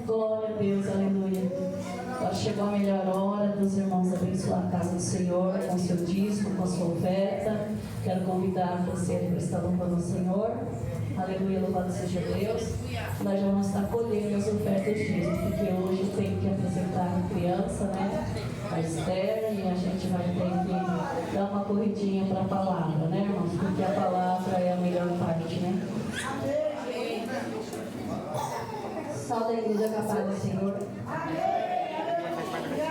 Glória a Deus, aleluia. Agora chegou a melhor hora dos irmãos abençoar a casa do Senhor com o seu dízimo, com a sua oferta. Quero convidar você a prestar louvor ao Senhor. Aleluia, louvado seja Deus. Nós já vamos estar colhendo as ofertas dízimo, porque hoje tem que apresentar a criança, né? A Esther, e a gente vai ter que dar uma corridinha para a palavra, né, irmãos? Porque a palavra é a melhor parte, né? Salve a igreja com a paz do Senhor.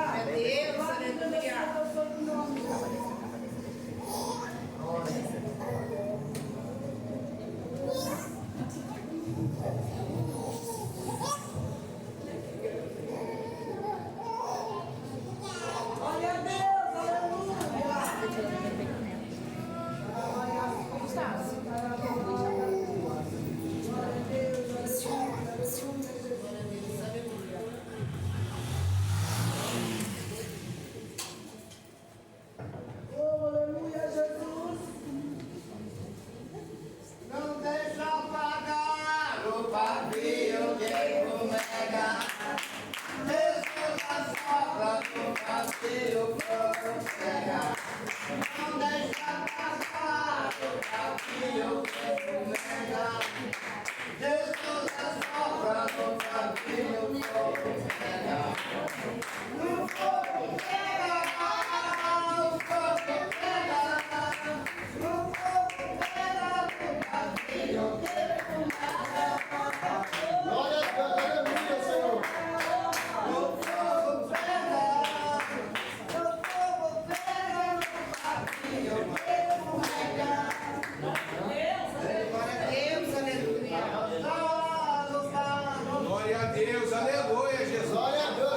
Deus, aleluia. Glória a Deus, aleluia. Oh, aleluia, Jesus. Não deixa apagar o pavio que comega. Jesus assopra no vazio fogo cega. Não deixa apagar o pavio que comega. Jesus assopra no vazio fogo cega. O fogo pega, o fogo pega. O fogo pega no vazio que comega. Glória a Deus, aleluia, Senhor. O fogo pega no vazio que comega. Glória a Deus, aleluia. Glória a Deus, aleluia, Jesus. Glória a Deus,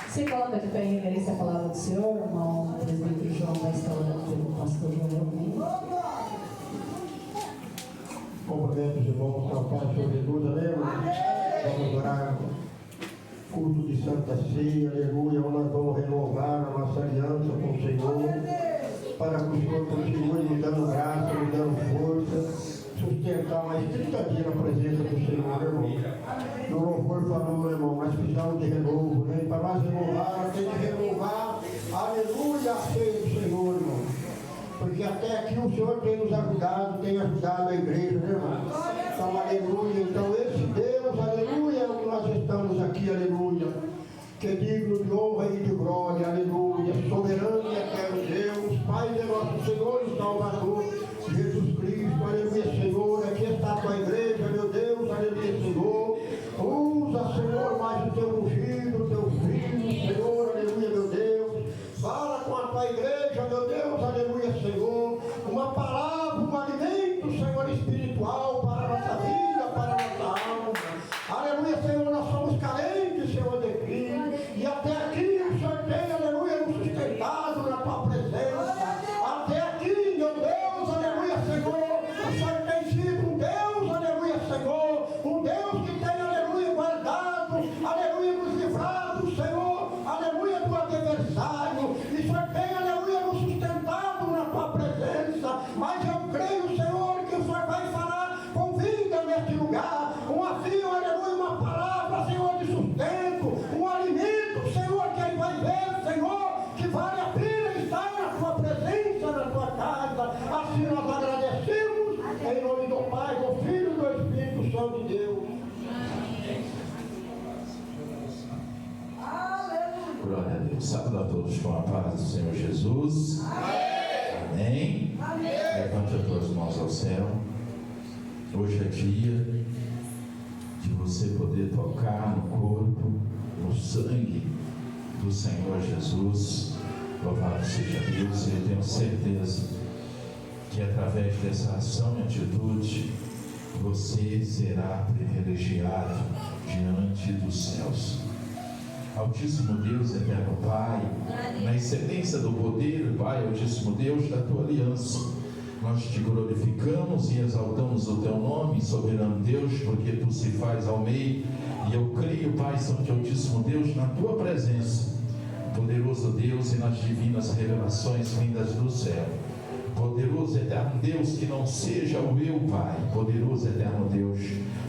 Se coloca de pé em reverência à palavra do Senhor, irmão presbítero João vai estar orando pelo pastor João. Cumprimento os irmãos com a paz sobre tudo, aleluia. Vamos orar. Culto de Santa Ceia, aleluia. Nós vamos renovar a nossa aliança com o Senhor, para que o Senhor continue nos dando graça, nos dando força, sustentar mais 30 dias na presença do Senhor, irmão. No louvor falou, irmão, mas precisamos de renovo, né? Para nós renovar, tem que renovar, aleluia, a ceia do Senhor, irmão. Porque até aqui o Senhor tem nos ajudado, tem ajudado a igreja, né, irmão? Então, aleluia. Então, esse Deus, aleluia, é o que nós estamos aqui, aleluia. Que é digno de honra e de glória, aleluia. Soberano e eterno Deus, Pai de nosso Senhor e Salvador, Jesus Cristo, aleluia, Senhor. Aqui está a tua igreja, meu Deus, aleluia, Senhor. Usa, Senhor, mais o teu ungido, o teu filho, Senhor, aleluia, meu Deus. Fala com a tua igreja, meu Deus, aleluia, Senhor. Uma palavra, um alimento, Senhor, espiritual para a nossa vida, para a nossa alma. Aleluia, Senhor, nós somos carentes, Senhor, de ti. E até aqui o Senhor tem, aleluia, nos sustentado na tua presença. Até aqui, meu Deus, aleluia, Senhor, o Senhor tem sido um Deus, aleluia, Senhor. Um Deus que tem, aleluia, guardado, aleluia, nos livrado, Senhor, aleluia, do adversário. E o Senhor tem, aleluia, nos sustentado na tua presença. Mas eu creio, Senhor, que o Senhor vai falar com vida neste lugar. Um fio, aleluia, uma palavra, Senhor, de sustento, um alimento, Senhor, que ele vai ver, Senhor, que vale a pena estar na tua presença, na tua casa. Assim nós agradecemos, em nome do Pai, do Filho e do Espírito Santo de Deus. Glória a Deus. Saúde a todos com a paz do Senhor Jesus. Amém. Amém. Levante as tuas mãos ao céu. Hoje é dia de você poder tocar no corpo, no sangue do Senhor Jesus. Louvado seja Deus. Eu tenho certeza que através dessa ação e atitude você será privilegiado diante dos céus. Altíssimo Deus, eterno Pai, na excelência do poder, Pai, Altíssimo Deus, da tua aliança, nós te glorificamos e exaltamos o teu nome, soberano Deus, porque tu se faz ao meio, e eu creio, Pai Santo e Altíssimo Deus, na tua presença, poderoso Deus, e nas divinas revelações vindas do céu. Poderoso eterno Deus, que não seja o eu, Pai, poderoso eterno Deus,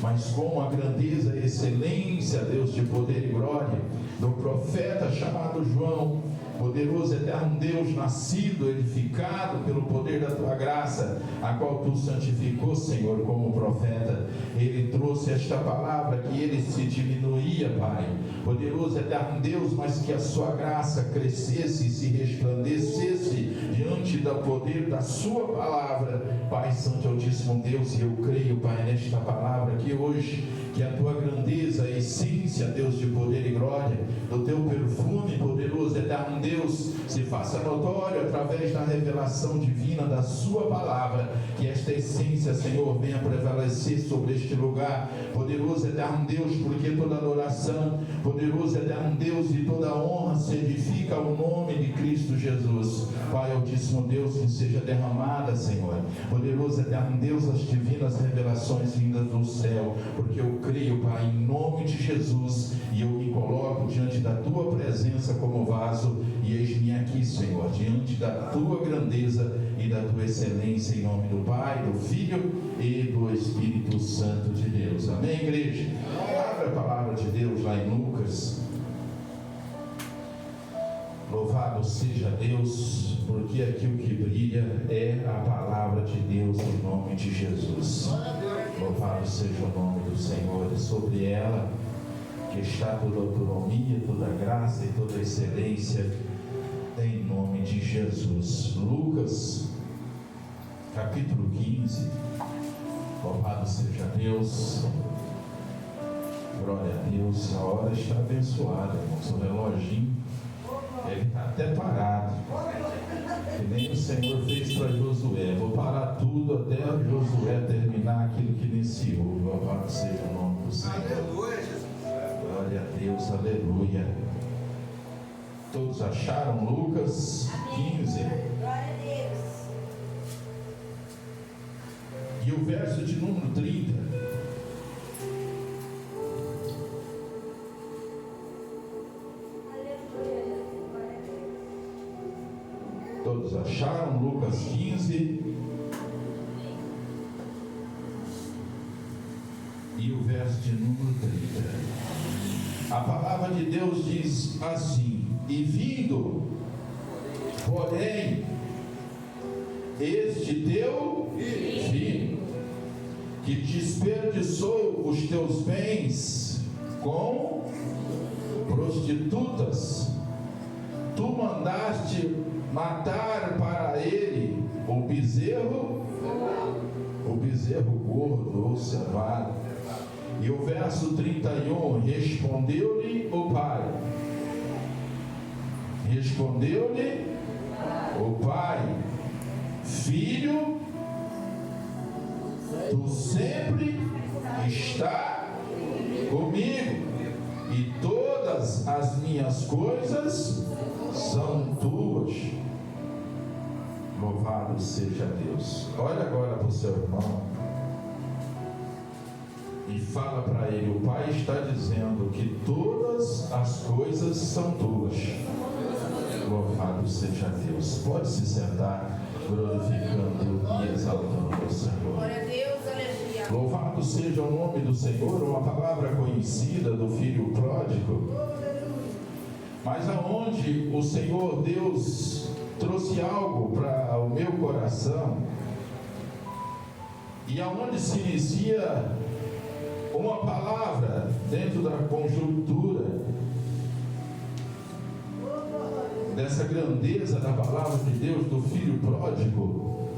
mas com a grandeza e excelência, Deus, de poder e glória, do profeta chamado João, poderoso eterno Deus, nascido, edificado pelo poder da tua graça, a qual tu santificou, Senhor, como profeta. Ele trouxe esta palavra, que ele se diminuía, Pai, poderoso eterno Deus, mas que a sua graça crescesse e se resplandecesse diante do poder da sua palavra, Pai Santo Altíssimo Deus. E eu creio, Pai, nesta palavra que hoje, que a tua grandeza, a essência, Deus, de poder e glória, do teu perfume, poderoso eterno Deus, se faça notório através da revelação divina da sua palavra, que esta essência, Senhor, venha prevalecer sobre este lugar, poderoso eterno Deus, porque toda adoração, poderoso eterno Deus, e toda honra se edifica ao nome de Cristo Jesus. Pai Altíssimo Deus, que seja derramada, Senhor, poderoso eterno Deus, as divinas revelações vindas do céu, porque eu creio, Pai, em nome de Jesus, e eu me coloco diante da tua presença como vaso, e eis-me aqui, Senhor, diante da tua grandeza e da tua excelência, em nome do Pai, do Filho e do Espírito Santo de Deus. Amém, igreja? Abra a palavra de Deus lá em Lucas. Louvado seja Deus, porque aqui o que brilha é a palavra de Deus, em nome de Jesus. Louvado seja o nome do Senhor, e sobre ela que está toda autonomia, toda graça e toda excelência, em nome de Jesus. Lucas, capítulo 15. Louvado seja Deus. Glória a Deus. A hora está abençoada, irmãos. O reloginho, ele está até parado, que nem o Senhor fez para Josué. Vou parar tudo até Josué terminar aquilo que iniciou. Louvado seja o nome do Senhor. Aleluia, Jesus. Glória a Deus, aleluia. Todos acharam Lucas 15? Glória a Deus. E o verso de número 30. Todos acharam Lucas 15? E o verso de número 30. A palavra de Deus diz assim: e vindo, porém, este teu filho, que desperdiçou os teus bens com prostitutas, tu mandaste matar para ele o bezerro gordo ou cevado. E o verso 31, respondeu-lhe o pai, filho, tu sempre está comigo, e todas as minhas coisas são tuas. Louvado seja Deus. Olha agora para o seu irmão e fala para ele: o Pai está dizendo que todas as coisas são tuas. Louvado seja Deus. Pode se sentar, glorificando e exaltando o Senhor. Glória a Deus, aleluia. Louvado seja o nome do Senhor. Uma palavra conhecida do filho pródigo, mas aonde o Senhor Deus trouxe algo para o meu coração, e aonde se inicia uma palavra dentro da conjuntura dessa grandeza da palavra de Deus do filho pródigo,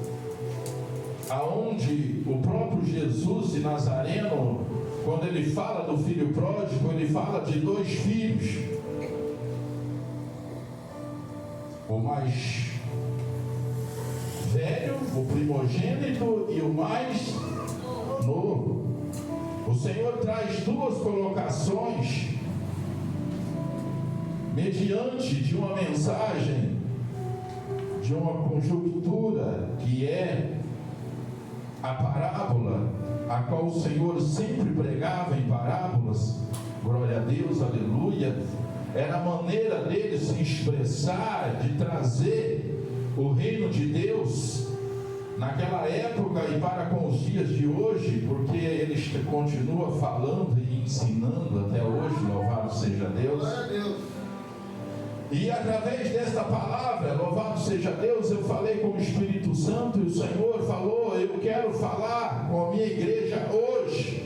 aonde o próprio Jesus de Nazareno, quando ele fala do filho pródigo, ele fala de dois filhos, o mais velho, o primogênito, e o mais novo. O Senhor traz duas colocações mediante de uma mensagem, de uma conjuntura, que é a parábola, a qual o Senhor sempre pregava em parábolas. Glória a Deus, aleluia. Era a maneira dele se expressar, de trazer o reino de Deus naquela época e para com os dias de hoje, porque ele continua falando e ensinando até hoje. Louvado seja Deus. E através desta palavra, louvado seja Deus, eu falei com o Espírito Santo, e o Senhor falou: eu quero falar com a minha igreja hoje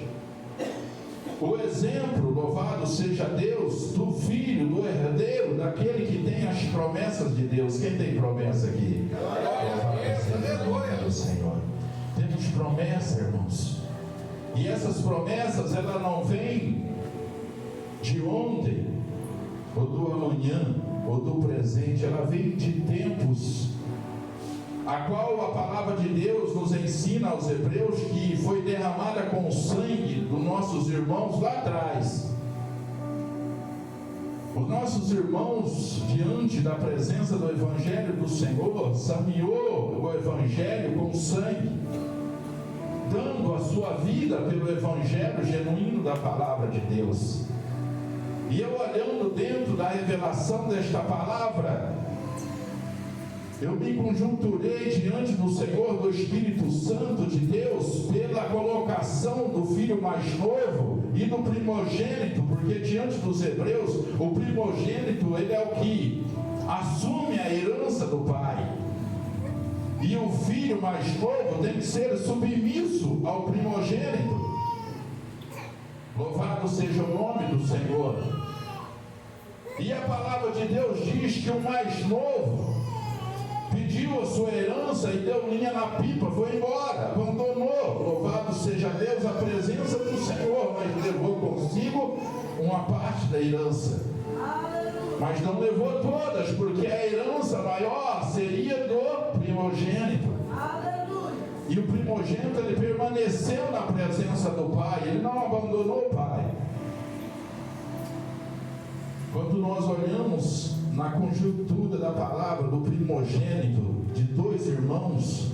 o exemplo, louvado seja Deus, do filho, do herdeiro, daquele que tem as promessas de Deus. Quem tem promessa aqui? Louvado seja Senhor. Temos promessa, irmãos, e essas promessas, ela não vêm de ontem, ou do amanhã, ou do presente, ela vem de tempos, a qual a palavra de Deus nos ensina aos Hebreus que foi derramada com o sangue dos nossos irmãos lá atrás. Os nossos irmãos, diante da presença do Evangelho do Senhor, sameou o Evangelho com sangue, dando a sua vida pelo Evangelho genuíno da palavra de Deus. E eu, olhando dentro da revelação desta palavra, eu me conjunturei diante do Senhor, do Espírito Santo de Deus, pela colocação do filho mais novo e do primogênito, porque diante dos hebreus, o primogênito, ele é o que assume a herança do pai, e o filho mais novo tem que ser submisso ao primogênito. Louvado seja o nome do Senhor. E a palavra de Deus diz que o mais novo pediu a sua herança e deu linha na pipa, foi embora, abandonou. Louvado seja Deus, a presença do Senhor, mas levou consigo uma parte da herança. Mas não levou todas, porque a herança maior seria do primogênito. E o primogênito, ele permaneceu na presença do pai, ele não abandonou o pai. Quando nós olhamos na conjuntura da palavra do primogênito de dois irmãos,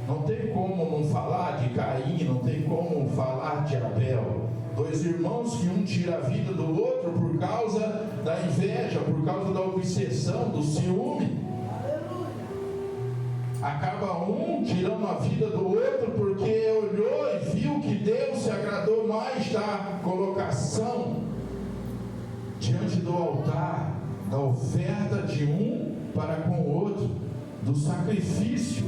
não tem como não falar de Caim, não tem como falar de Abel. Dois irmãos que um tira a vida do outro por causa da inveja, por causa da obsessão, do ciúme. Acaba um tirando a vida do outro porque olhou e viu que Deus se agradou mais da colocação diante do altar, da oferta de um para com o outro, do sacrifício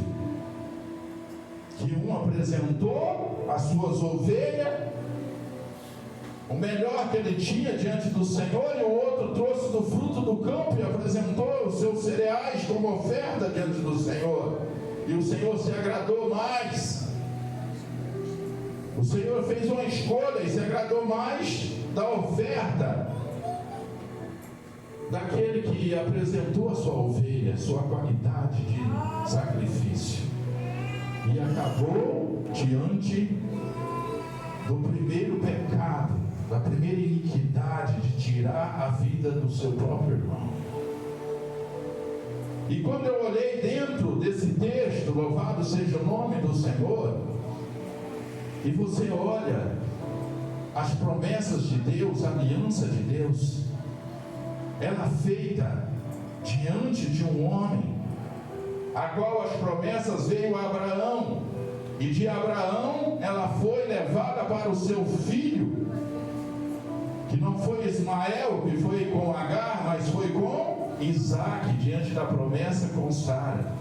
que um apresentou as suas ovelhas, o melhor que ele tinha diante do Senhor, e o outro trouxe do fruto do campo e apresentou os seus cereais como oferta diante do Senhor, e o Senhor se agradou mais. O Senhor fez uma escolha e se agradou mais da oferta daquele que apresentou a sua ovelha, sua qualidade de sacrifício, e acabou diante do primeiro pecado, da primeira iniquidade de tirar a vida do seu próprio irmão. E quando eu olhei dentro desse texto, louvado seja o nome do Senhor, e você olha as promessas de Deus, a aliança de Deus, ela feita diante de um homem, a qual as promessas veio a Abraão, e de Abraão ela foi levada para o seu filho, que não foi Ismael, que foi com Agar, mas foi com Isaac, diante da promessa com Sara.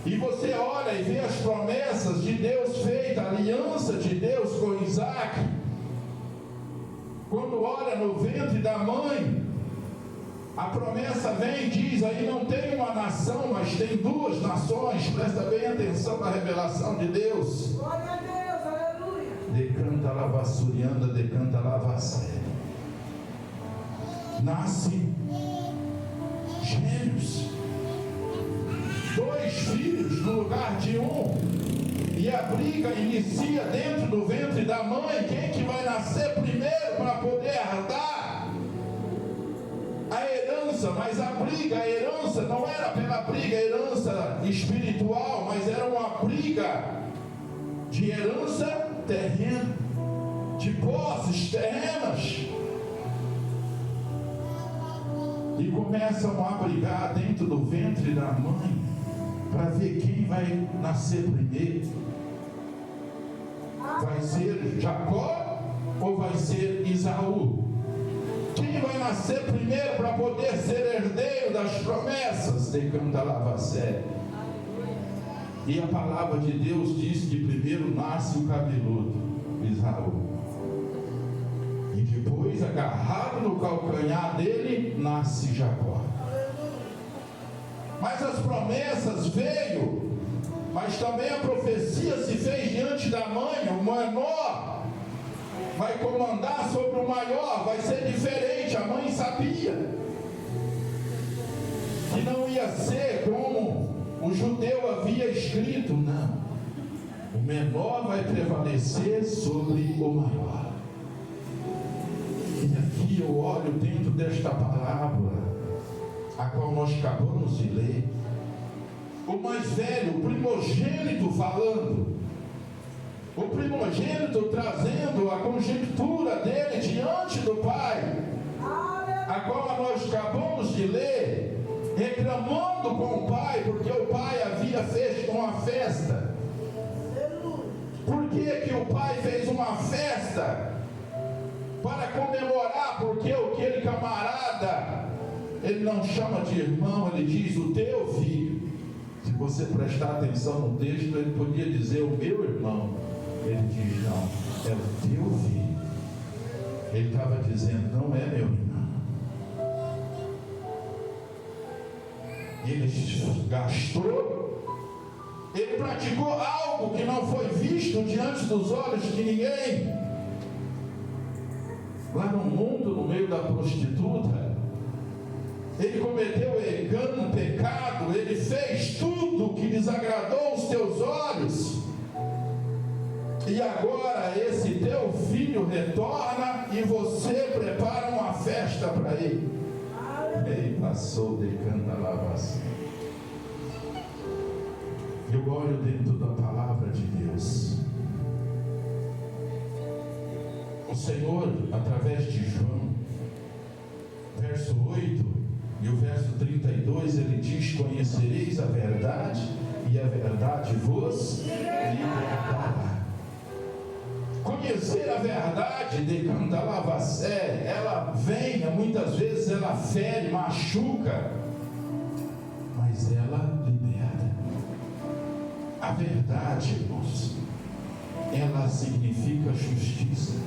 E você olha e vê as promessas de Deus feitas, a aliança de Deus com Isaac. Quando olha no ventre da mãe, a promessa vem e diz, aí não tem uma nação, mas tem duas nações. Presta bem atenção na revelação de Deus. Glória a Deus, aleluia. Decanta lavassurianda, decanta lavassé. Nasce gêmeos, dois filhos no lugar de um, e a briga inicia dentro do ventre da mãe. Quem que vai nascer primeiro para poder herdar a herança? Mas a briga, a herança não era pela briga, a herança espiritual, mas era uma briga de herança terrena, de posses terrenas. E começam a brigar dentro do ventre da mãe para ver quem vai nascer primeiro. Vai ser Jacó ou vai ser Isaú? Quem vai nascer primeiro para poder ser herdeiro das promessas? Decanta lavassé. E a palavra de Deus diz que primeiro nasce o cabeludo, Isaú. E depois, agarrado no calcanhar dele, nasce Jacó. Mas as promessas veio, mas também a profecia se fez diante da mãe. O menor vai comandar sobre o maior, vai ser diferente. A mãe sabia que não ia ser como o judeu havia escrito, não. O menor vai prevalecer sobre o maior. E aqui eu olho dentro desta palavra, a qual nós acabamos de ler, o mais velho, o primogênito falando, o primogênito trazendo a conjectura dele diante do pai, a qual nós acabamos de ler, reclamando com o pai, porque o pai havia feito uma festa. Por que o pai fez uma festa? Para comemorar, porque aquele camarada, ele não chama de irmão, ele diz o teu filho. Se você prestar atenção no texto, ele podia dizer o meu irmão. Ele diz, não, é o teu filho. Ele estava dizendo, não é meu irmão. Ele gastou, ele praticou algo que não foi visto diante dos olhos de ninguém. Lá no mundo, no meio da prostituta, ele cometeu um pecado, ele fez tudo que desagradou os teus olhos. E agora esse teu filho retorna e você prepara uma festa para ele. Ei, passou de canta lavação. Eu olho dentro da palavra de Deus. O Senhor, através de João, verso 8 e o verso 32, ele diz: conhecereis a verdade, e a verdade vos libertará. Conhecer a verdade de Candalavacé, ela vem, muitas vezes ela fere, machuca, mas ela liberta. A verdade, irmãos, ela significa justiça.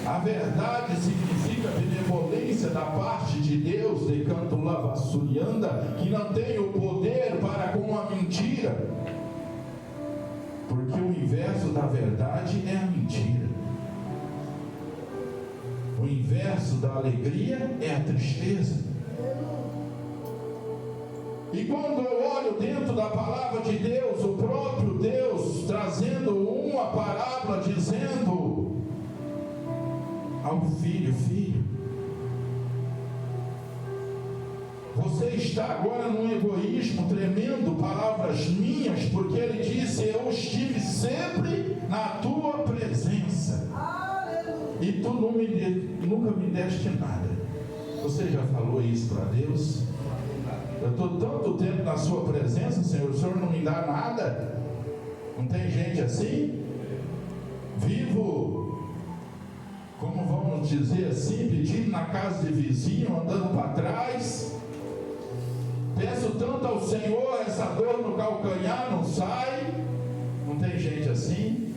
A verdade significa benevolência da parte de Deus, de canto lavassurianda, que não tem o poder para com a mentira. Porque o inverso da verdade é a mentira. O inverso da alegria é a tristeza. E quando eu olho dentro da palavra de Deus, o próprio Deus trazendo uma parábola dizendo ao filho: filho, você está agora num egoísmo tremendo, palavras minhas, porque ele disse: eu estive sempre na tua presença, e tu nunca me deste nada. Você já falou isso para Deus? Eu estou tanto tempo na sua presença, Senhor, o Senhor não me dá nada? Não tem gente assim? Vivo, como vamos dizer assim, pedindo na casa de vizinho, andando para trás. Peço tanto ao Senhor, essa dor no calcanhar não sai. Não tem gente assim?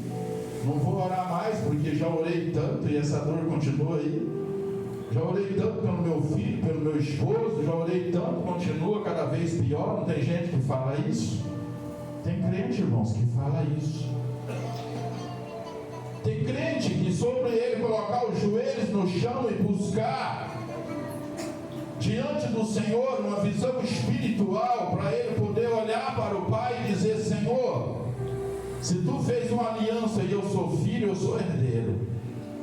Não vou orar mais, porque já orei tanto e essa dor continua aí. Já orei tanto pelo meu filho, pelo meu esposo, já orei tanto, continua cada vez pior. Não tem gente que fala isso? Tem crente, irmãos, que fala isso. Tem crente que sobre ele colocar os joelhos no chão e buscar diante do Senhor uma visão espiritual, para ele poder olhar para o Pai e dizer: Senhor, se tu fez uma aliança e eu sou filho, eu sou herdeiro,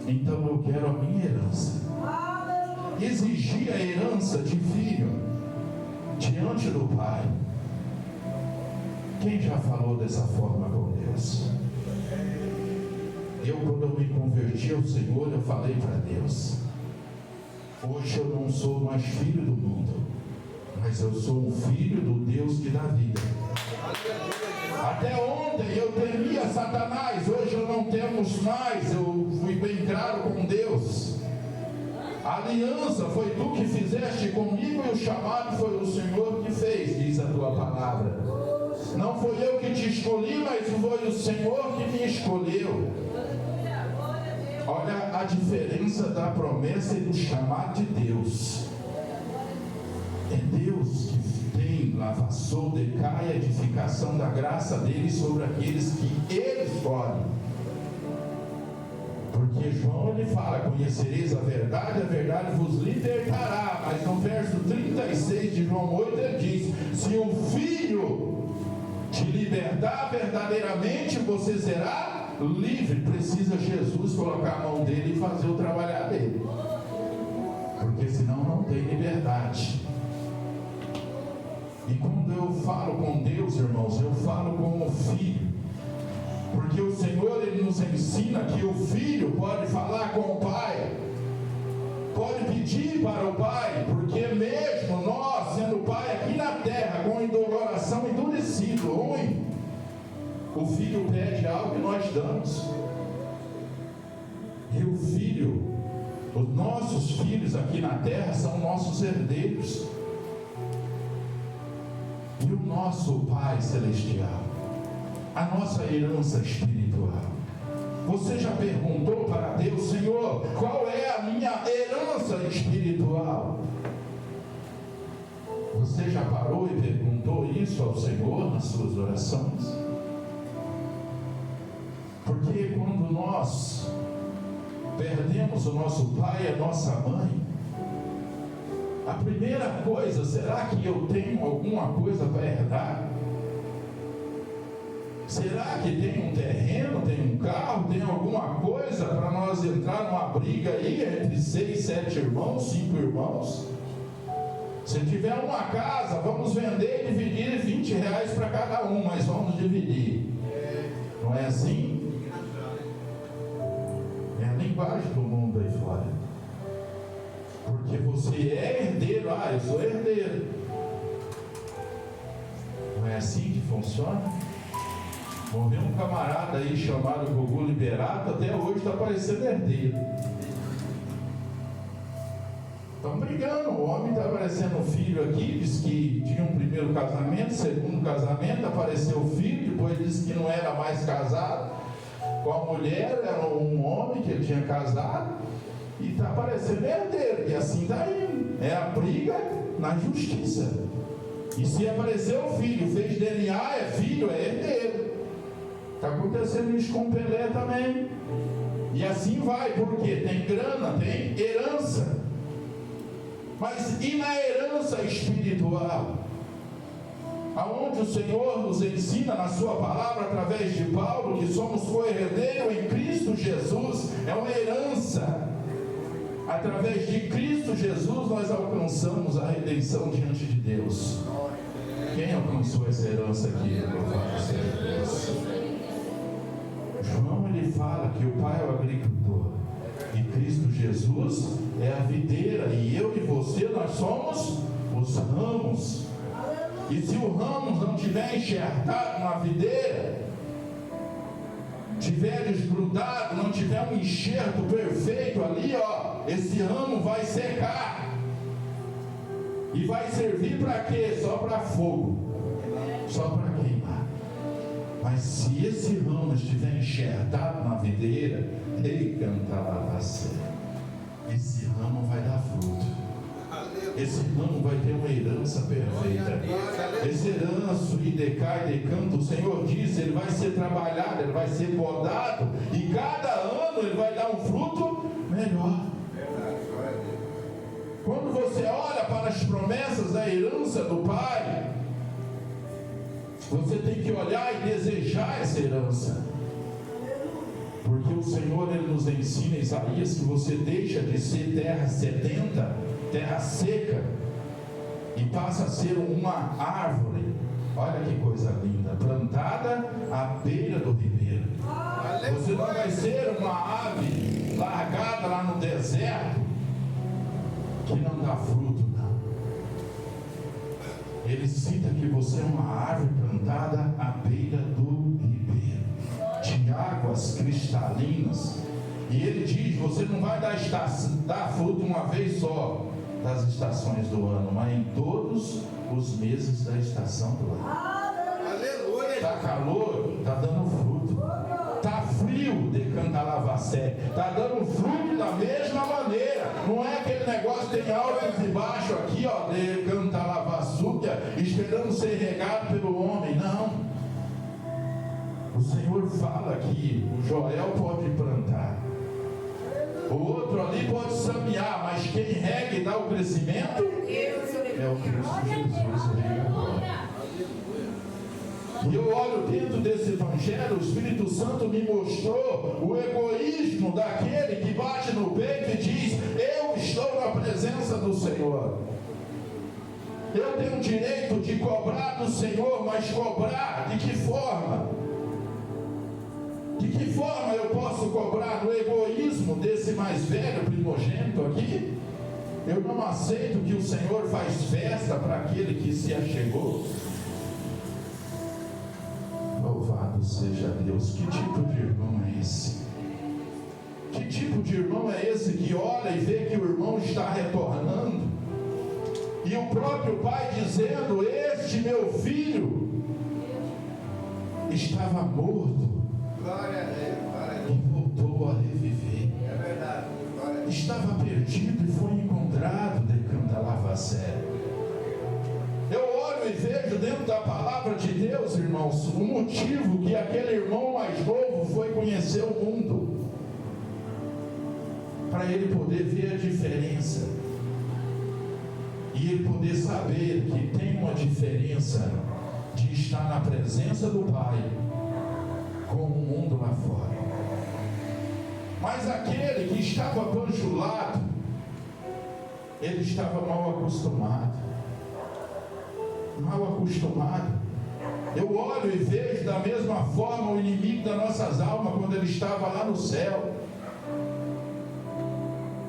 então eu quero a minha herança. Exigir a herança de filho diante do Pai. Quem já falou dessa forma com Deus? Eu, quando eu me converti ao Senhor, eu falei para Deus: hoje eu não sou mais filho do mundo, mas eu sou um filho do Deus que dá vida. Até ontem eu temia Satanás, hoje eu não temos mais. Eu fui bem claro com Deus. A aliança foi tu que fizeste comigo e o chamado foi o Senhor que fez, diz a tua palavra. Não foi eu que te escolhi, mas foi o Senhor que me escolheu. Olha a diferença da promessa e do chamado de Deus. É Deus que tem lavação, decai a edificação da graça dele sobre aqueles que ele escolhe. Porque João ele fala: conhecereis a verdade vos libertará. Mas no verso 36 de João 8 ele diz: se o Filho te libertar verdadeiramente, você será livre. Precisa Jesus colocar a mão dele e fazer o trabalhar dele, porque senão não tem liberdade. E quando eu falo com Deus, irmãos, eu falo com o Filho, porque o Senhor ele nos ensina que o Filho pode falar com o Pai, pode pedir para o Pai, porque mesmo nós sendo Pai aqui na terra com o coração endurecido, ruim, o Filho pede algo e nós damos. E o Filho, os nossos filhos aqui na terra são nossos herdeiros. E o nosso Pai Celestial, a nossa herança espiritual. Você já perguntou para Deus: Senhor, qual é a minha herança espiritual? Você já parou e perguntou isso ao Senhor nas suas orações? Porque quando nós perdemos o nosso pai e a nossa mãe, a primeira coisa: será que eu tenho alguma coisa para herdar? Será que tem um terreno, tem um carro, tem alguma coisa para nós entrar numa briga aí entre 6, 7 irmãos, 5 irmãos? Se tiver uma casa, vamos vender e dividir R$20 para cada um, mas vamos dividir. Não é assim? É a linguagem do mundo aí fora. Porque você é herdeiro. Ah, eu sou herdeiro. Não é assim que funciona? Vamos ver um camarada aí chamado Gugu Liberato, até hoje está parecendo herdeiro. Estão brigando, o homem está aparecendo filho aqui, diz que tinha um primeiro casamento, segundo casamento, apareceu o filho, depois disse que não era mais casado com a mulher, era um homem que ele tinha casado, e está aparecendo herdeiro, e assim está indo. É a briga na justiça. E se apareceu o filho, fez DNA, é filho, é herdeiro. Está acontecendo isso com o Pelé também. E assim vai, porque tem grana, tem herança. Mas e na herança espiritual? Aonde o Senhor nos ensina na sua palavra, através de Paulo, que somos co-herdeiros em Cristo Jesus, é uma herança. Através de Cristo Jesus nós alcançamos a redenção diante de Deus. Quem alcançou essa herança aqui? Louvado seja Deus. João, ele fala que o Pai é o agricultor e Cristo Jesus é a videira, e eu e você, nós somos os ramos. E se o ramo não tiver enxertado na videira, tiver desgrudado, não tiver um enxerto perfeito ali, ó, esse ramo vai secar. E vai servir para quê? Só para fogo, só para queimar. Mas se esse ramo estiver enxertado na videira, ele canta lá na cena. Esse ramo vai dar fruto. Esse ramo vai ter uma herança perfeita. Esse herança e decai, decanta, o Senhor diz, ele vai ser trabalhado, ele vai ser podado, e cada ano ele vai dar um fruto melhor. Quando você olha para as promessas da herança do Pai, você tem que olhar e desejar essa herança. Porque o Senhor, ele nos ensina em Isaías que você deixa de ser terra sedenta, terra seca, e passa a ser uma árvore. Olha que coisa linda, plantada à beira do ribeiro. Você não vai ser uma ave largada lá no deserto que não dá fruto, não. Ele cita que você é uma árvore plantada à beira do ribeiro, de águas cristalinas. E ele diz, você não vai dar fruto uma vez só das estações do ano, mas em todos os meses da estação do ano. Aleluia! Está calor, está dando fruto. Está frio, decanta lavacé, está dando fruto da mesma maneira. Não é aquele negócio que tem altos e baixos aqui, ó, decanta lavaçúquia, esperando ser regado pelo homem. Não. O Senhor fala que o Joel pode plantar, o outro ali pode semear, mas quem rega e dá o crescimento é o Cristo Jesus. E eu olho dentro desse evangelho, o Espírito Santo me mostrou o egoísmo daquele que bate no peito e diz, eu estou na presença do Senhor. Eu tenho o direito de cobrar do Senhor, mas cobrar de que forma? De que forma eu posso cobrar? No egoísmo desse mais velho primogênito aqui? Eu não aceito que o Senhor faz festa para aquele que se achegou. Louvado seja Deus. Que tipo de irmão é esse? Que tipo de irmão é esse que olha e vê que o irmão está retornando? E o próprio pai dizendo, este meu filho estava morto e voltou a reviver. É verdade. Estava perdido e foi encontrado, decanta lavacé. Eu olho e vejo dentro da palavra de Deus, irmãos, o motivo que aquele irmão mais novo foi conhecer o mundo, para ele poder ver a diferença e ele poder saber que tem uma diferença de estar na presença do Pai com o mundo lá fora. Mas aquele que estava bajulado, ele estava mal acostumado. Mal acostumado. Eu olho e vejo da mesma forma o inimigo das nossas almas quando ele estava lá no céu.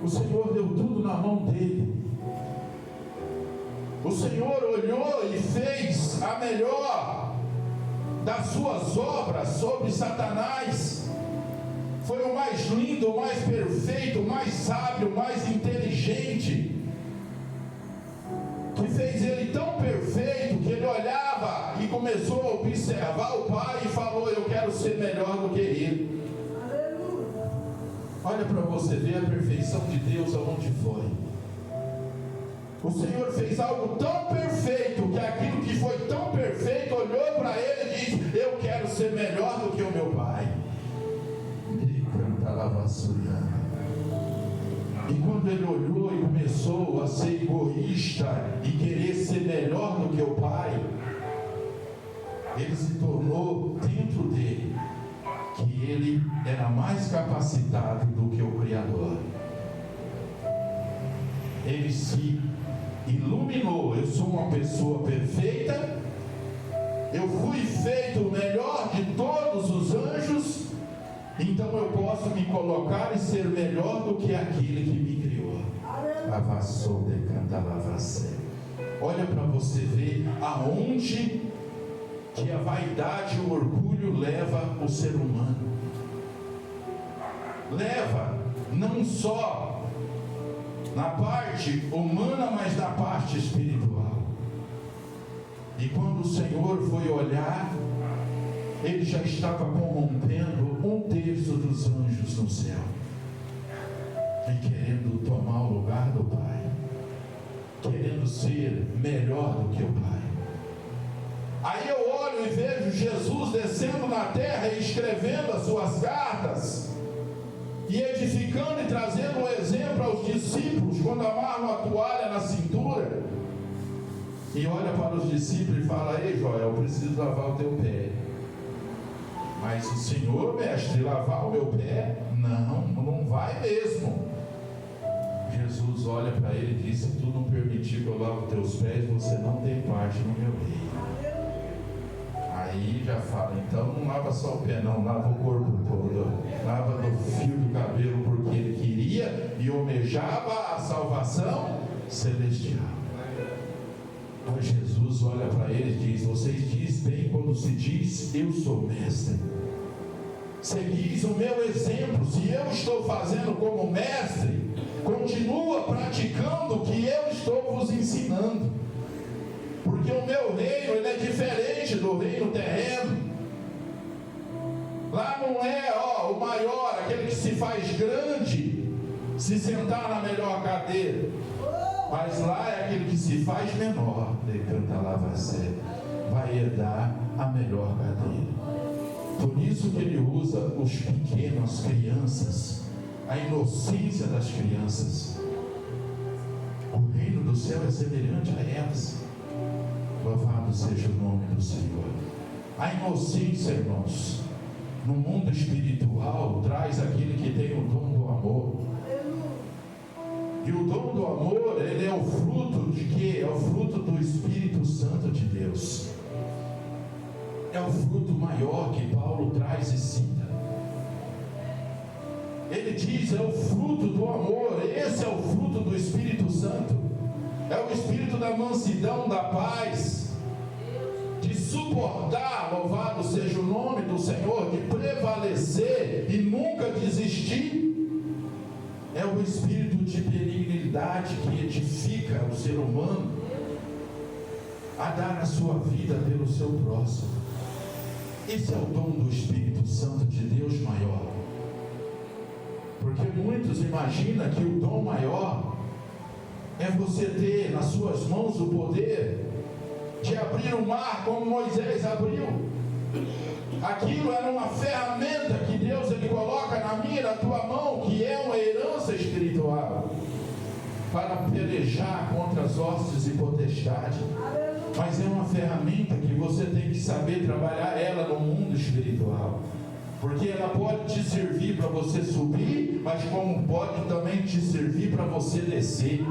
O Senhor deu tudo na mão dele. O Senhor olhou e fez a melhor das suas obras sobre Satanás. Foi o mais lindo, o mais perfeito, o mais sábio, o mais inteligente, que fez ele tão perfeito que ele olhava e começou a observar o Pai e falou: eu quero ser melhor do que ele. Olha para você ver a perfeição de Deus aonde foi. O Senhor fez algo tão perfeito que aquilo que foi tão perfeito olhou para ele e disse: eu quero ser melhor do que o meu Pai. E quando ele olhou e começou a ser egoísta e querer ser melhor do que o Pai, ele se tornou dentro dele que ele era mais capacitado do que o Criador. Ele se iluminou: eu sou uma pessoa perfeita, eu fui feito o melhor de todos os anjos, então eu posso me colocar e ser melhor do que aquele que me criou. Lavassou de canta lavassé. Olha para você ver aonde que a vaidade e o orgulho leva o ser humano. Leva não só na parte humana, mas na parte espiritual. E quando o Senhor foi olhar, ele já estava corrompendo 1/3 dos anjos no céu e querendo tomar o lugar do Pai, querendo ser melhor do que o Pai. Aí eu olho e vejo Jesus descendo na terra e escrevendo as suas cartas e edificando e trazendo um exemplo aos discípulos quando amarram a toalha na cintura e olha para os discípulos e fala: ei Joel, eu preciso lavar o teu pé. Mas o Senhor, mestre, lavar o meu pé? Não vai mesmo. Jesus olha para ele e diz: se tu não permitir que eu lave os teus pés, você não tem parte no meu reino. Aí já fala: então não lava só o pé, não, lava o corpo todo. Lava do fio do cabelo, porque ele queria e almejava a salvação celestial. Mas Jesus olha para ele e diz: vocês dizem bem quando se diz eu sou mestre. Seguis o meu exemplo. Se eu estou fazendo como mestre, continua praticando o que eu estou vos ensinando. Porque o meu reino, ele é diferente do reino terreno. Lá não é o maior, aquele que se faz grande, se sentar na melhor cadeira. Mas lá é aquele que se faz menor, vai herdar a melhor cadeira. Por isso que ele usa os pequenos, as crianças, a inocência das crianças. O reino do céu é semelhante a elas. Louvado seja o nome do Senhor. A inocência, irmãos, no mundo espiritual, traz aquele que tem o dom do amor. E o dom do amor, ele é o fruto de quê? É o fruto do Espírito Santo de Deus. É o fruto maior que Paulo traz e cita. Ele diz: é o fruto do amor. Esse é o fruto do Espírito Santo. É o espírito da mansidão, da paz, de suportar, louvado seja o nome do Senhor, de prevalecer e nunca desistir. É o espírito de benignidade que edifica o ser humano a dar a sua vida pelo seu próximo. Esse é o dom do Espírito Santo de Deus maior. Porque muitos imaginam que o dom maior é você ter nas suas mãos o poder de abrir o mar como Moisés abriu. Aquilo era uma ferramenta que Deus ele coloca na minha e na tua mão, que é uma herança espiritual, para pelejar contra as hostes e potestades. Mas é uma ferramenta que você tem que saber trabalhar ela no mundo espiritual. Porque ela pode te servir para você subir, mas como pode também te servir para você descer.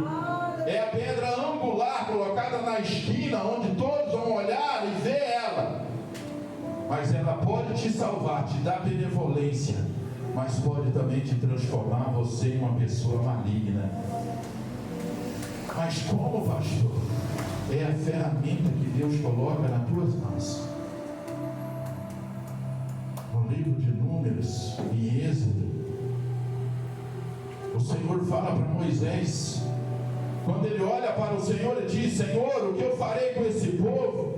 É a pedra angular colocada na esquina, onde todos vão olhar e ver ela. Mas ela pode te salvar, te dar benevolência, mas pode também te transformar você em uma pessoa maligna. Mas como, pastor? É a ferramenta que Deus coloca nas tuas mãos. No livro de Números, em Êxodo, o Senhor fala para Moisés, quando ele olha para o Senhor e diz: Senhor, o que eu farei com esse povo?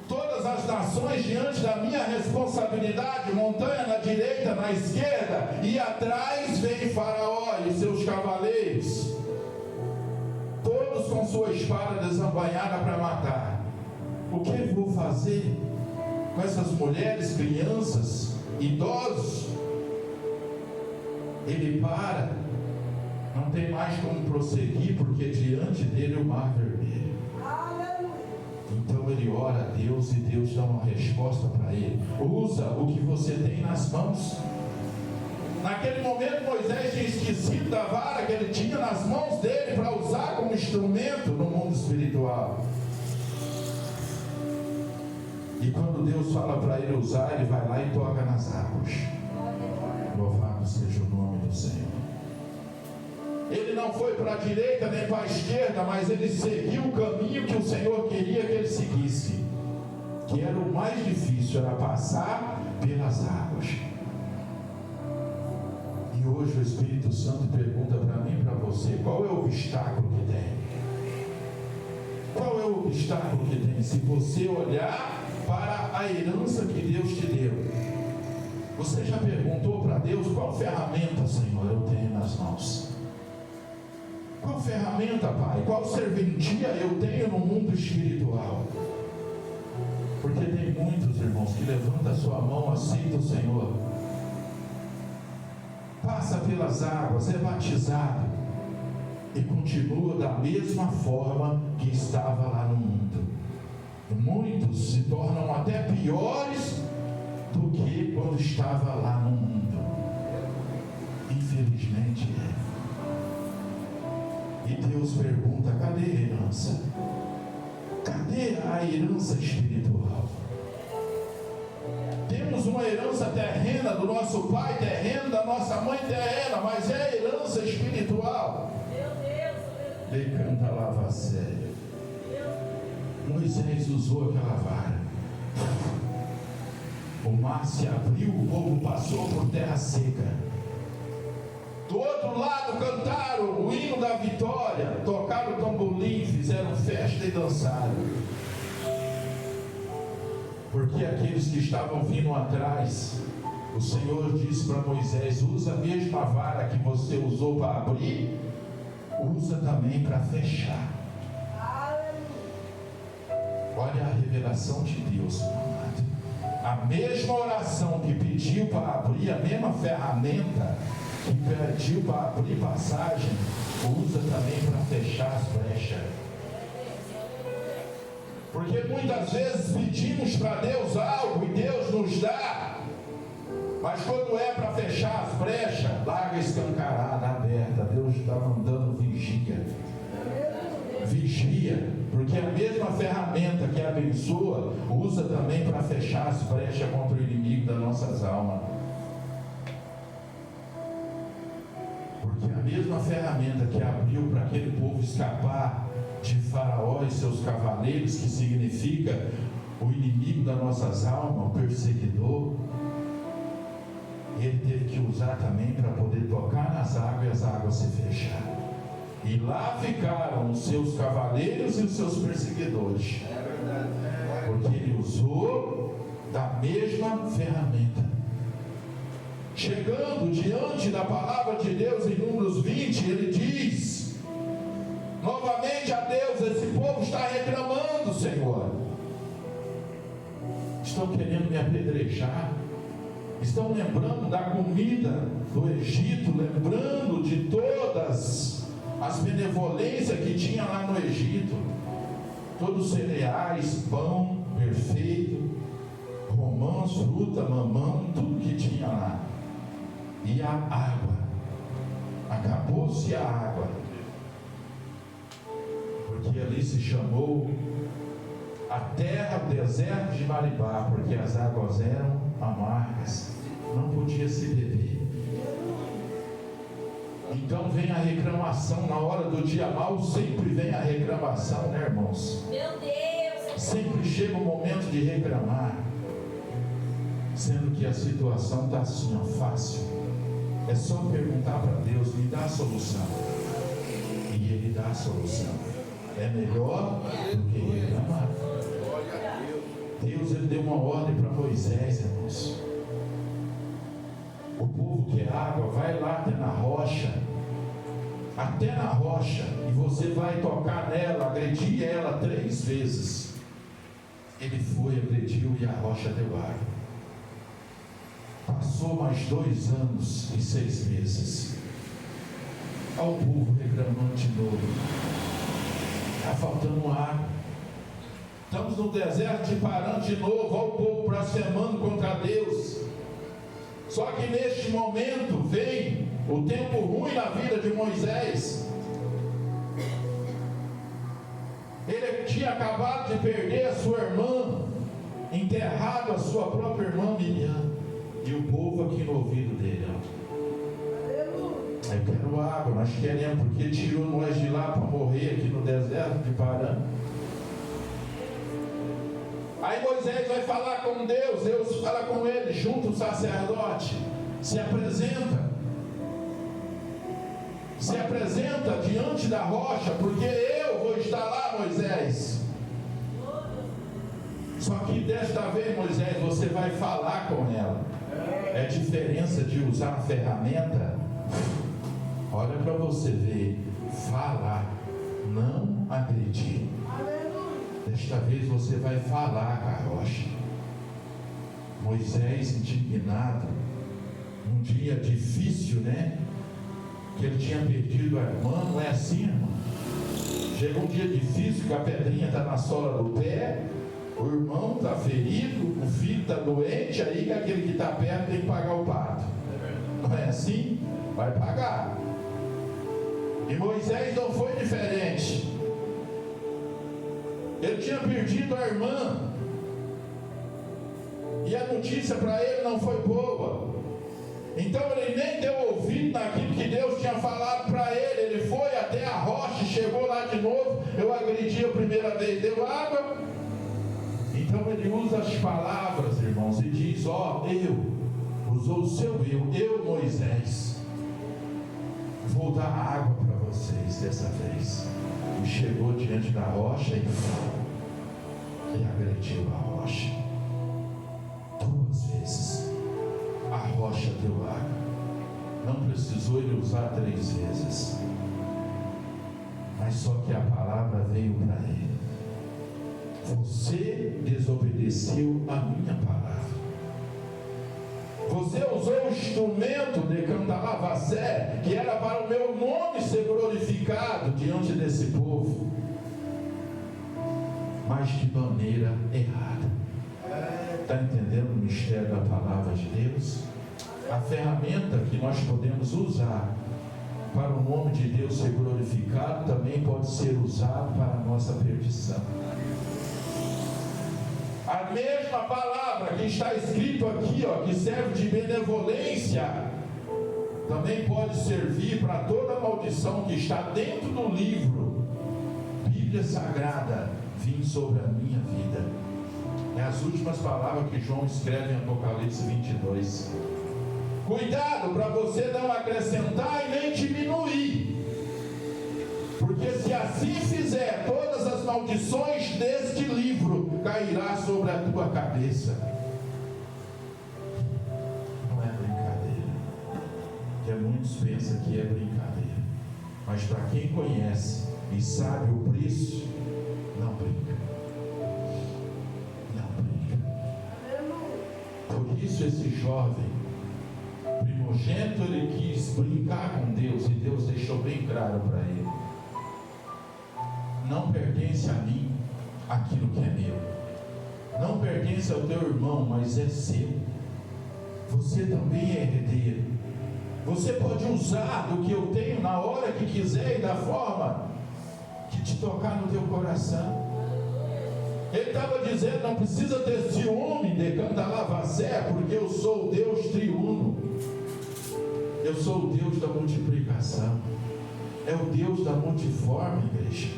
Todas as nações diante da minha responsabilidade, montanha na direita, na esquerda, e atrás vem Faraó e seus cavaleiros, todos com sua espada desembainhada para matar. O que eu vou fazer com essas mulheres, crianças, idosos? Ele para, não tem mais como prosseguir, porque diante dele o mar vermelho. Então ele ora a Deus e Deus dá uma resposta para ele: usa o que você tem nas mãos. Naquele momento Moisés tinha esquecido da vara que ele tinha nas mãos dele para usar como instrumento no mundo espiritual. E quando Deus fala para ele usar, ele vai lá e toca nas águas. Louvado seja o nome do Senhor. Ele não foi para a direita nem para a esquerda, mas ele seguiu o caminho que o Senhor queria que ele seguisse, que era o mais difícil, era passar pelas águas. E hoje o Espírito Santo pergunta para mim e para você: qual é o obstáculo que tem? Qual é o obstáculo que tem? Se você olhar para a herança que Deus te deu, você já perguntou para Deus: qual ferramenta, Senhor, eu tenho nas mãos? Qual ferramenta, Pai? Qual serventia eu tenho no mundo espiritual? Porque tem muitos irmãos que levantam a sua mão, aceita o Senhor, passa pelas águas, é batizado e continua da mesma forma que estava lá no mundo. E muitos se tornam até piores do que quando estava lá no mundo. Infelizmente é. E Deus pergunta: cadê a herança? Cadê a herança espiritual? Temos uma herança terrena do nosso pai terreno, da nossa mãe terrena, mas é a herança espiritual. Ele canta lava sério. Moisés usou aquela vara, o mar se abriu, o povo passou por terra seca. Do outro lado cantaram o hino da vitória, tocaram o tamborim, fizeram festa e dançaram. Porque aqueles que estavam vindo atrás, o Senhor disse para Moisés: usa a mesma vara que você usou para abrir, usa também para fechar. Olha a revelação de Deus, meu amado. A mesma oração que pediu para abrir, a mesma ferramenta que pediu para abrir passagem, usa também para fechar as brechas. Porque muitas vezes pedimos para Deus algo e Deus nos dá, mas quando é para fechar as brechas, larga escancarada, aberta. Deus está mandando vigia. Vigia, porque a mesma ferramenta que abençoa, usa também para fechar as brechas contra o inimigo das nossas almas. Porque a mesma ferramenta que abriu para aquele povo escapar de Faraó e seus cavaleiros, que significa o inimigo das nossas almas, o perseguidor, ele teve que usar também para poder tocar nas águas e as águas se fecharam. E lá ficaram os seus cavaleiros e os seus perseguidores. Porque ele usou da mesma ferramenta. Chegando diante da palavra de Deus em Números 20, ele diz novamente a Deus: esse povo está reclamando, Senhor. Estão querendo me apedrejar. Estão lembrando da comida do Egito, lembrando de todas as benevolências que tinha lá no Egito. Todos os cereais, pão perfeito, romãs, fruta, mamão, tudo que tinha lá. E a água. Acabou-se a água. Porque ali se chamou a terra, o deserto de Maribá, porque as águas eram amargas, não podia se beber. Então vem a reclamação na hora do dia mau, sempre vem a reclamação, né, irmãos? Meu Deus! Sempre chega o momento de reclamar, sendo que a situação está assim, ó, fácil. É só perguntar para Deus, me dá a solução, e Ele dá a solução. É melhor do que reclamar. Deus, Ele deu uma ordem para Moisés, irmãos. O povo quer água, vai lá até na rocha, e você vai tocar nela, agredir ela 3 vezes. Ele foi, agrediu, e a rocha deu água. Passou mais 2 anos e 6 meses. Olha o povo reclamando de novo. Está faltando água. Estamos no deserto de Parã de novo. Olha o povo blasfemando contra Deus. Só que neste momento vem o tempo ruim na vida de Moisés. Ele tinha acabado de perder a sua irmã, enterrado a sua própria irmã Miriam. E o povo aqui no ouvido dele, ó. Eu quero água, nós queremos, porque tirou nós de lá para morrer aqui no deserto de Parã. Aí Moisés vai falar com Deus, Deus fala com ele, junto o sacerdote, se apresenta diante da rocha, porque eu vou estar lá, Moisés. Só que desta vez, Moisés, você vai falar com ela. É a diferença de usar a ferramenta. Olha para você ver, falar, não agredir. Desta vez você vai falar com a rocha. Moisés indignado, um dia difícil, né? Que ele tinha perdido a irmã, não é assim, irmão? Chega um dia difícil, que a pedrinha está na sola do pé, o irmão está ferido, o filho está doente, aí aquele que está perto tem que pagar o pato. Não é assim? Vai pagar. E Moisés não foi diferente. Ele tinha perdido a irmã, e a notícia para ele não foi boa. Então ele nem deu ouvido naquilo que Deus tinha falado para ele. Ele foi até a rocha, chegou lá de novo. Eu agredi a primeira vez, deu água. Então ele usa as palavras, irmãos, e diz: ó, usou o seu eu, Moisés, vou dar água para vocês dessa vez. E chegou diante da rocha e agrediu a rocha 2 vezes. A rocha deu água. Não precisou ele usar 3 vezes. Mas só que a palavra veio para ele: você desobedeceu a minha palavra. Você usou o instrumento de cantalavacé, que era para o meu nome ser glorificado diante desse povo, mas de maneira errada. Está entendendo o mistério da palavra de Deus? A ferramenta que nós podemos usar para o nome de Deus ser glorificado também pode ser usado para a nossa perdição. A mesma palavra que está escrito aqui, ó, que serve de benevolência, também pode servir para toda maldição que está dentro do livro Bíblia Sagrada vir sobre a minha vida. É as últimas palavras que João escreve em Apocalipse 22. Cuidado para você não acrescentar e nem diminuir, porque se assim fizer, todas as maldições deste livro cairá sobre a tua cabeça. Não é brincadeira, que muitos pensam que é brincadeira, mas para quem conhece e sabe o preço, não brinca. Não brinca. Por isso esse jovem primogênito, ele quis brincar com Deus, e Deus deixou bem claro para ele: não pertence a mim aquilo que é meu. não pertence ao teu irmão, mas é seu. Você também é herdeiro. Você pode usar do que eu tenho na hora que quiser e da forma que te tocar no teu coração. Ele estava dizendo: não precisa ter ciúme de Candalavacé, porque eu sou o Deus triuno. Eu sou o Deus da multiplicação. É o Deus da multiforme, igreja.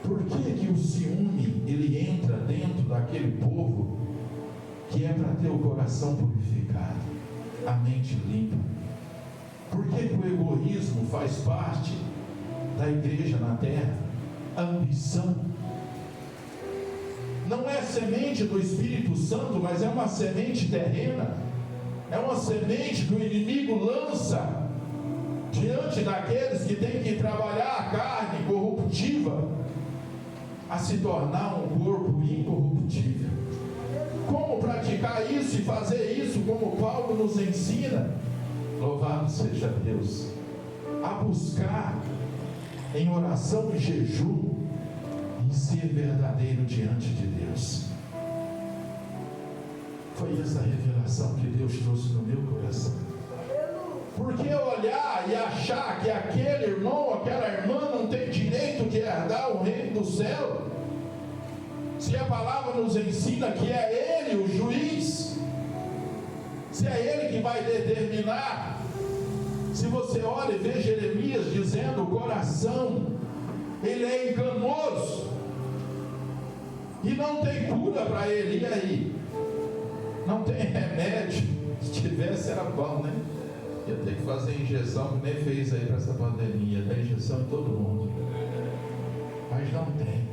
Por que o ciúme ele entra dentro daquele povo que é para ter o coração purificado, a mente limpa? Por que o egoísmo faz parte da igreja na terra? A ambição não é semente do Espírito Santo, mas é uma semente terrena. É uma semente que o inimigo lança diante daqueles que têm que trabalhar a carne corruptiva a se tornar um corpo incorruptível. Como praticar isso e fazer isso como Paulo nos ensina? Louvado seja Deus. A buscar em oração e jejum e ser verdadeiro diante de Deus. Foi essa revelação que Deus trouxe no meu coração. Porque olhar e achar que aquele irmão, aquela irmã não tem direito de herdar o reino do céu, se a palavra nos ensina que é Ele o juiz, se é Ele que vai determinar. Se você olha e vê Jeremias dizendo: o coração ele é enganoso e não tem cura para ele. E aí? Não tem remédio. Se tivesse era bom, né? Ia ter que fazer injeção, que nem fez aí para essa pandemia. Dá injeção em todo mundo, mas não tem.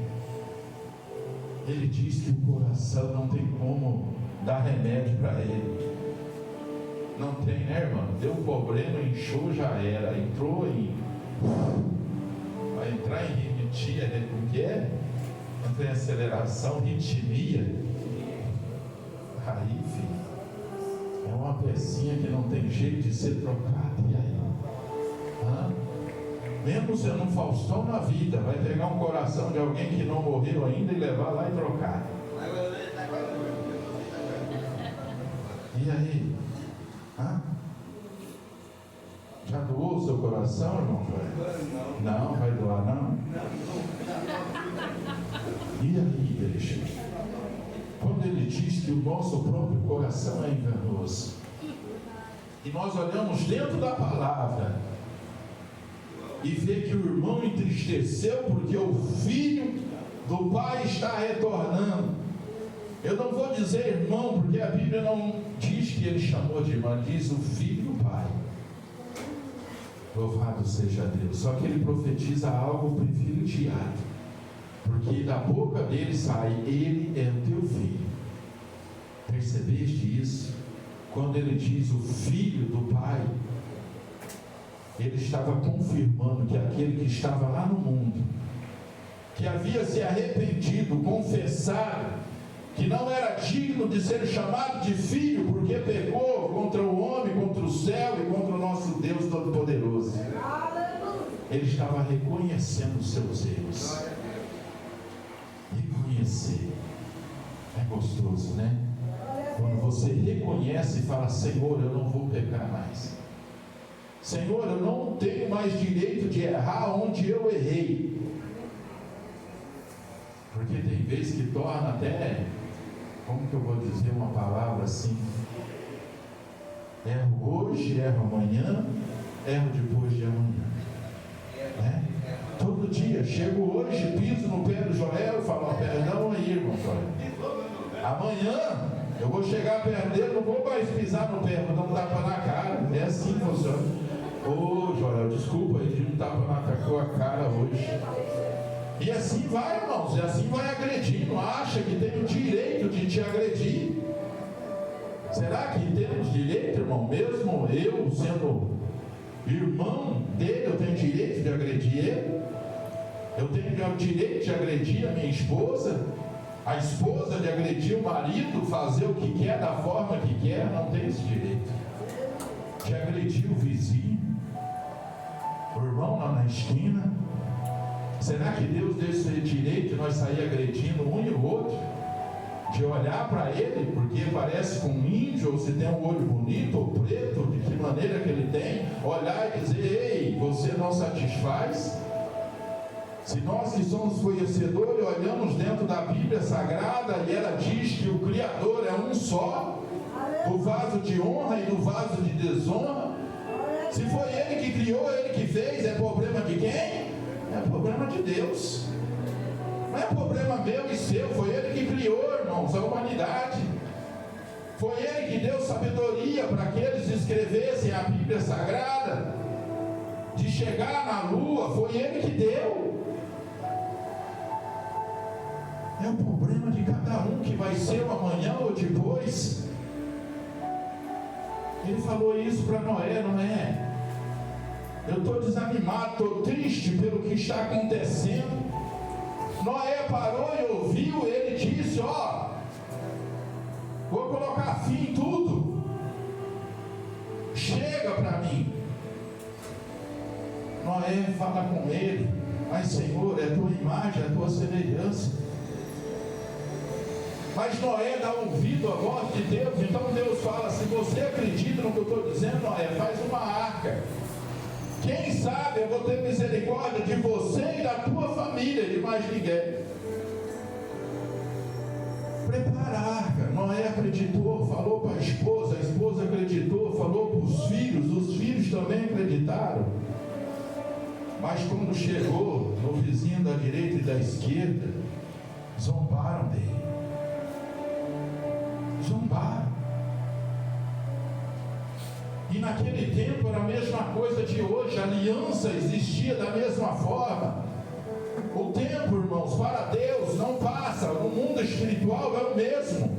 Ele diz que o coração não tem como dar remédio para ele. Não tem, né, irmão? Deu problema, inchou, já era. Entrou em... vai entrar em ritmia, né? O que é? Entra em aceleração, ritmia. Aí, filho, é uma pecinha que não tem jeito de ser trocada. E aí? Mesmo sendo um Faustão na vida, vai pegar um coração de alguém que não morreu ainda e levar lá e trocar. E aí? Já doou o seu coração, irmão? Não, vai doar não? E aí, igreja? Quando ele diz que o nosso próprio coração é enganoso, e nós olhamos dentro da palavra e vê que o irmão entristeceu porque o filho do pai está retornando. Eu não vou dizer irmão, porque a Bíblia não diz que ele chamou de irmão, diz o filho do pai. Louvado seja Deus. Só que ele profetiza algo privilegiado, porque da boca dele sai: ele é o teu filho. Percebeste isso? Quando ele diz o filho do pai, ele estava confirmando que aquele que estava lá no mundo, que havia se arrependido, confessado que não era digno de ser chamado de filho, porque pecou contra o homem, contra o céu e contra o nosso Deus Todo-Poderoso. Ele estava reconhecendo os seus erros. Reconhecer é gostoso, né? Quando você reconhece e fala: Senhor, eu não vou pecar mais. Senhor, eu não tenho mais direito de errar onde eu errei. Porque tem vezes que torna até, como que eu vou dizer uma palavra assim? Erro hoje, erro amanhã, erro depois de amanhã. Né? Todo dia, chego hoje, piso no pé do Joel e falo: perdão aí, irmão Joel. Amanhã eu vou chegar perto dele, não vou mais pisar no pé, vou dar um tapa na cara. É assim que funciona. Ô Joel, desculpa aí, de um tapa na tua cara hoje. E assim vai, irmãos, e assim vai agredindo. Acha que tem o direito de te agredir. Será que temos direito, irmão? Mesmo eu sendo irmão dele, eu tenho direito de agredir ele? Eu tenho o direito de agredir a minha esposa? A esposa de agredir o marido, fazer o que quer, da forma que quer? Não tem esse direito. De agredir o vizinho, o irmão lá na esquina. Será que Deus deu esse direito de nós sair agredindo um e o outro? de olhar para ele, porque parece com um índio, ou se tem um olho bonito ou preto, de que maneira que ele tem, olhar e dizer: ei, você não satisfaz? Se nós que somos conhecedores olhamos dentro da Bíblia Sagrada e ela diz que o Criador é um só, do vaso de honra e do vaso de desonra, se foi ele que criou, ele que fez, é problema de quem? É problema de Deus. Não é problema meu e seu, foi ele que criou, irmãos, a humanidade. Foi ele que deu sabedoria para que eles escrevessem a Bíblia Sagrada. De chegar na lua, foi ele que deu. É o problema de cada um que vai ser o amanhã ou depois. Ele falou isso para Noé: Noé, eu estou desanimado, estou triste pelo que está acontecendo. Noé parou e ouviu, ele disse: ó, vou colocar fim em tudo, chega para mim. Noé fala com ele: mas Senhor, é a tua imagem, é a tua semelhança. Mas Noé dá ouvido à voz de Deus. Então Deus fala: se você acredita no que eu estou dizendo, Noé, faz uma arca. Quem sabe eu vou ter misericórdia de você e da tua família, de mais ninguém. Prepara a arca. Noé acreditou, falou para a esposa acreditou, falou para os filhos também acreditaram. Mas quando chegou no vizinho da direita e da esquerda, zombaram dele. Zombaram. E naquele tempo era a mesma coisa de hoje, a aliança existia da mesma forma. O tempo, irmãos, para Deus não passa, no mundo espiritual é o mesmo.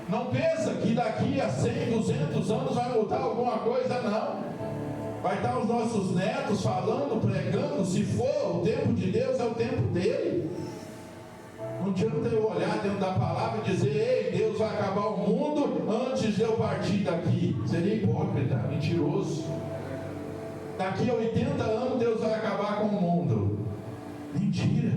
Não pensa que daqui a 100, 200 anos vai mudar alguma coisa, não. Vai estar os nossos netos falando, pregando. Se for, o tempo de Deus é o tempo dele. Não adianta eu olhar dentro da palavra e dizer: ei, Deus vai acabar o mundo antes de eu partir daqui. Seria hipócrita, mentiroso. Daqui a 80 anos Deus vai acabar com o mundo. Mentira.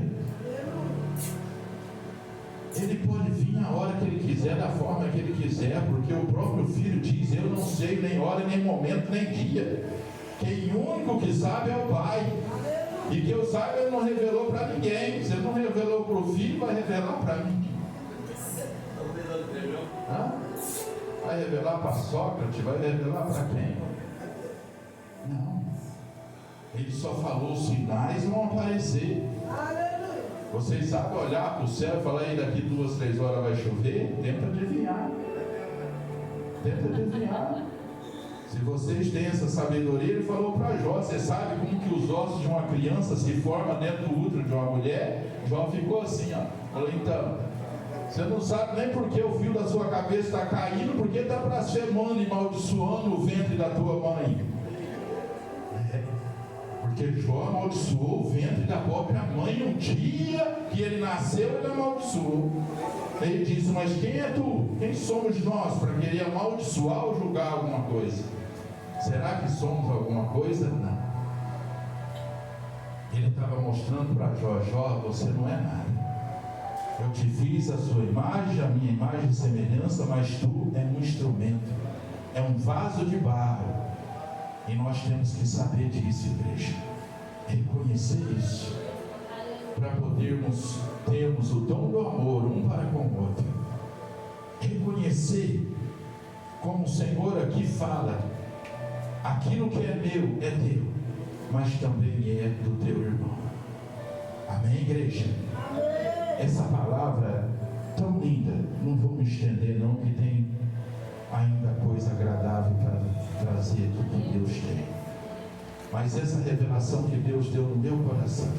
Ele pode vir a hora que ele quiser, da forma que ele quiser, porque o próprio Filho diz: eu não sei nem hora, nem momento, nem dia. Quem único que sabe é o Pai. E que eu saiba, ele não revelou para ninguém. Se ele não revelou para o Filho, vai revelar para mim. Vai revelar para Sócrates? Vai revelar para quem? Não. Ele só falou: os sinais vão aparecer. Vocês sabem olhar para o céu e falar: aí daqui 2, 3 horas vai chover? Tenta adivinhar. Tenta adivinhar. Se vocês têm essa sabedoria, ele falou para Jó: você sabe como que os ossos de uma criança se formam dentro do útero de uma mulher? Jó ficou assim, ó. Falou: então, você não sabe nem porque o fio da sua cabeça está caindo, porque está blasfemando e amaldiçoando o ventre da tua mãe. Porque Jó amaldiçoou o ventre da própria mãe. Um dia que ele nasceu, ele amaldiçoou. Ele disse: mas quem é tu? Quem somos nós para querer amaldiçoar ou julgar alguma coisa? Será que somos alguma coisa? Não. Ele estava mostrando para Jó: Jó, você não é nada. Eu te fiz a sua imagem, a minha imagem e semelhança, mas tu é um instrumento, é um vaso de barro. E nós temos que saber disso, igreja. Reconhecer isso, para podermos termos o dom do amor um para com o outro. Reconhecer, como o Senhor aqui fala: aquilo que é meu é teu, mas também é do teu irmão. Amém, igreja? Essa palavra tão linda, não vou me estender não, que tem ainda coisa agradável para trazer do que Deus tem. Mas essa revelação que Deus deu no meu coração: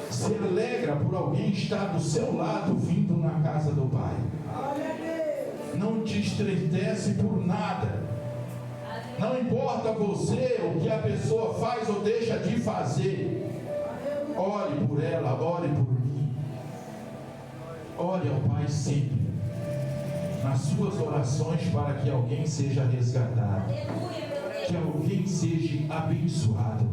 se alegra por alguém estar do seu lado vindo na casa do Pai. Não te entristece por nada. Não importa você o que a pessoa faz ou deixa de fazer. Ore por ela, ore por mim. Ore ao Pai sempre nas suas orações, para que alguém seja resgatado, que alguém seja abençoado.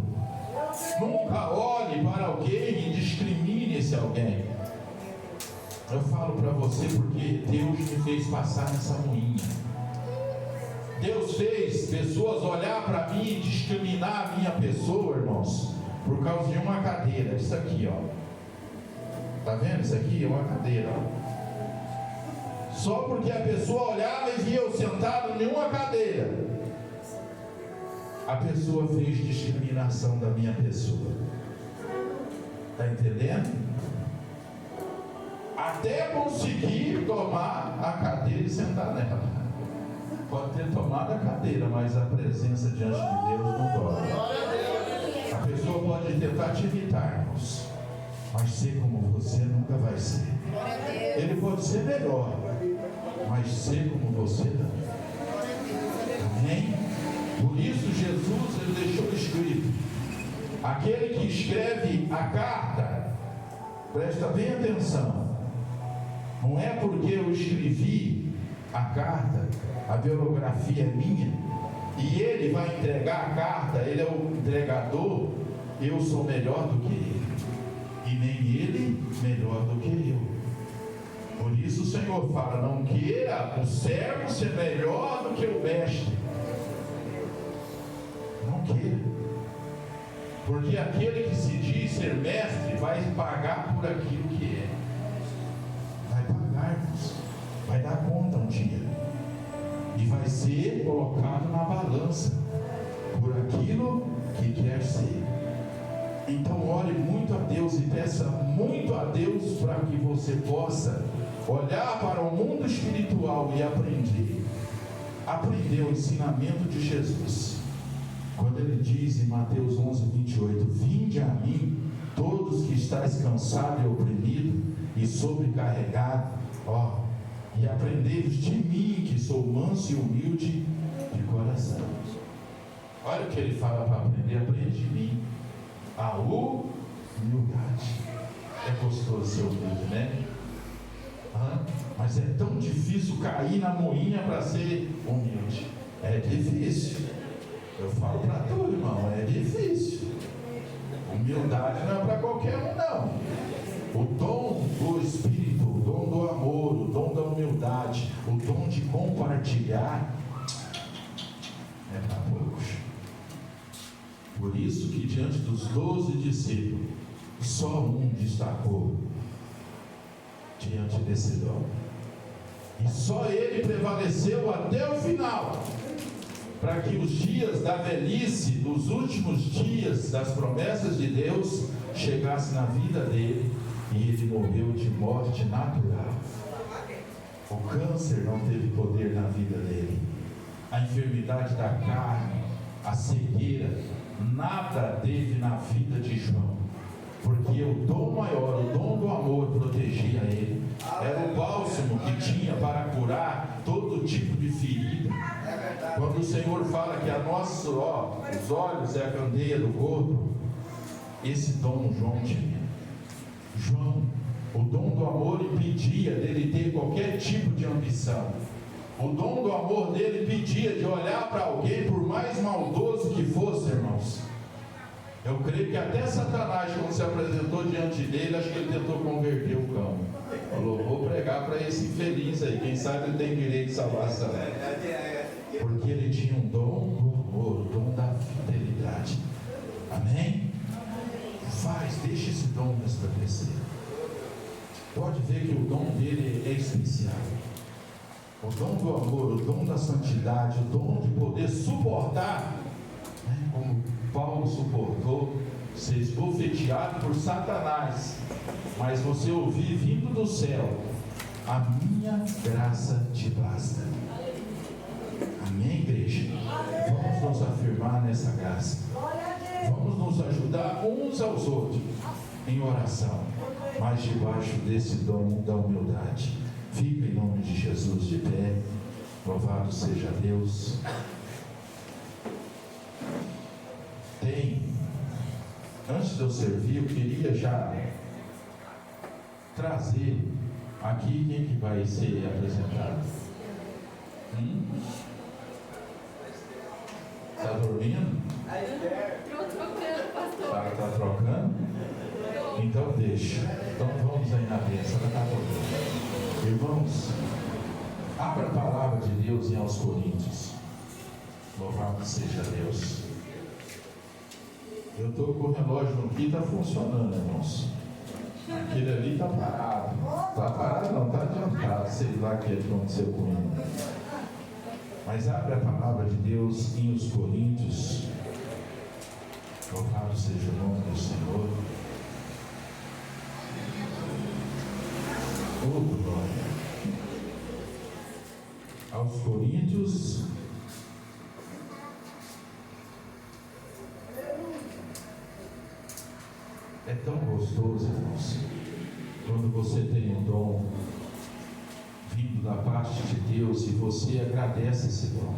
Nunca olhe para alguém e discrimine esse alguém. Eu falo para você porque Deus me fez passar nessa moinha. Deus fez pessoas olhar para mim e discriminar a minha pessoa, irmãos, por causa de uma cadeira. Isso aqui, ó. Tá vendo? Isso aqui é uma cadeira, ó. Só porque a pessoa olhava e via eu sentado em uma cadeira, a pessoa fez discriminação da minha pessoa. Está entendendo? Até conseguir tomar a cadeira e sentar nela. Pode ter tomado a cadeira, mas a presença diante de Deus não dorme. A pessoa pode tentar te imitar, irmãos, mas ser como você nunca vai ser. Ele pode ser melhor, mas ser como você não. Amém? Por isso Jesus, ele deixou escrito: aquele que escreve a carta, presta bem atenção, não é porque eu escrevi a carta, a biografia é minha, e ele vai entregar a carta, ele é o entregador, eu sou melhor do que ele, e nem ele melhor do que eu. Por isso o Senhor fala: não queira o servo ser melhor do que o mestre. Não queira, porque aquele que se diz ser mestre vai pagar por aquilo que é. Vai pagar, irmãos. Vai dar conta um dia, e vai ser colocado na balança por aquilo que quer ser. Então ore muito a Deus e peça muito a Deus para que você possa olhar para o mundo espiritual e aprender o ensinamento de Jesus. Quando ele diz em Mateus 11:28, vinde a mim, todos que estáis cansados e oprimidos e sobrecarregados, e aprendei-vos de mim, que sou manso e humilde de coração. Olha o que ele fala para aprender: aprende de mim a humildade. É gostoso ser humilde, né? Mas é tão difícil cair na moinha para ser humilde. É difícil. Eu falo para tu, irmão, é difícil. Humildade não é para qualquer um, não. O dom do Espírito, o dom do amor, o dom da humildade, o dom de compartilhar é para poucos. Por isso que diante dos 12 discípulos, só um destacou diante desse dom. E só ele prevaleceu até o final, para que os dias da velhice, dos últimos dias das promessas de Deus, chegassem na vida dele, e ele morreu de morte natural. O câncer não teve poder na vida dele, a enfermidade da carne, a cegueira, nada teve na vida de João, porque o dom maior, o dom do amor protegia ele. Era o bálsamo que tinha para curar todo tipo de ferida. Quando o Senhor fala que os olhos é a candeia do corpo, esse dom João tinha. João, o dom do amor impedia dele ter qualquer tipo de ambição. O dom do amor dele impedia de olhar para alguém, por mais maldoso que fosse, irmãos. Eu creio que até Satanás, quando se apresentou diante dele, acho que ele tentou converter o cão. Falou: vou pregar para esse infeliz aí, quem sabe ele tem direito de salvação. Porque ele tinha um dom do amor, o dom da fidelidade. Amém? Deixa esse dom resplandecer. Pode ver que o dom dele é especial. O dom do amor, o dom da santidade, o dom de poder suportar, como Paulo suportou, ser esbofeteado por Satanás, mas você ouvir vindo do céu: a minha graça te basta. Amém, igreja? Vamos nos afirmar nessa graça. Vamos nos ajudar uns aos outros em oração, mas debaixo desse dom da humildade. Fica em nome de Jesus de pé. Louvado seja Deus. Antes de eu servir, eu queria já trazer aqui quem que vai ser apresentado. Está dormindo? Está trocando? Então deixa. Então vamos aí na bênção. Irmãos, abra a palavra de Deus em aos Coríntios. Louvado seja Deus. Eu estou com o relógio aqui, está funcionando, irmãos. Aquele ali está parado. Está parado não, está adiantado. Sei lá o que aconteceu com ele. Mas abre a palavra de Deus em os Coríntios. Louvado seja o nome do Senhor. Oh, glória. Aos Coríntios. É tão gostoso, irmãos, quando você tem um dom vindo da parte de Deus e você agradece esse dom.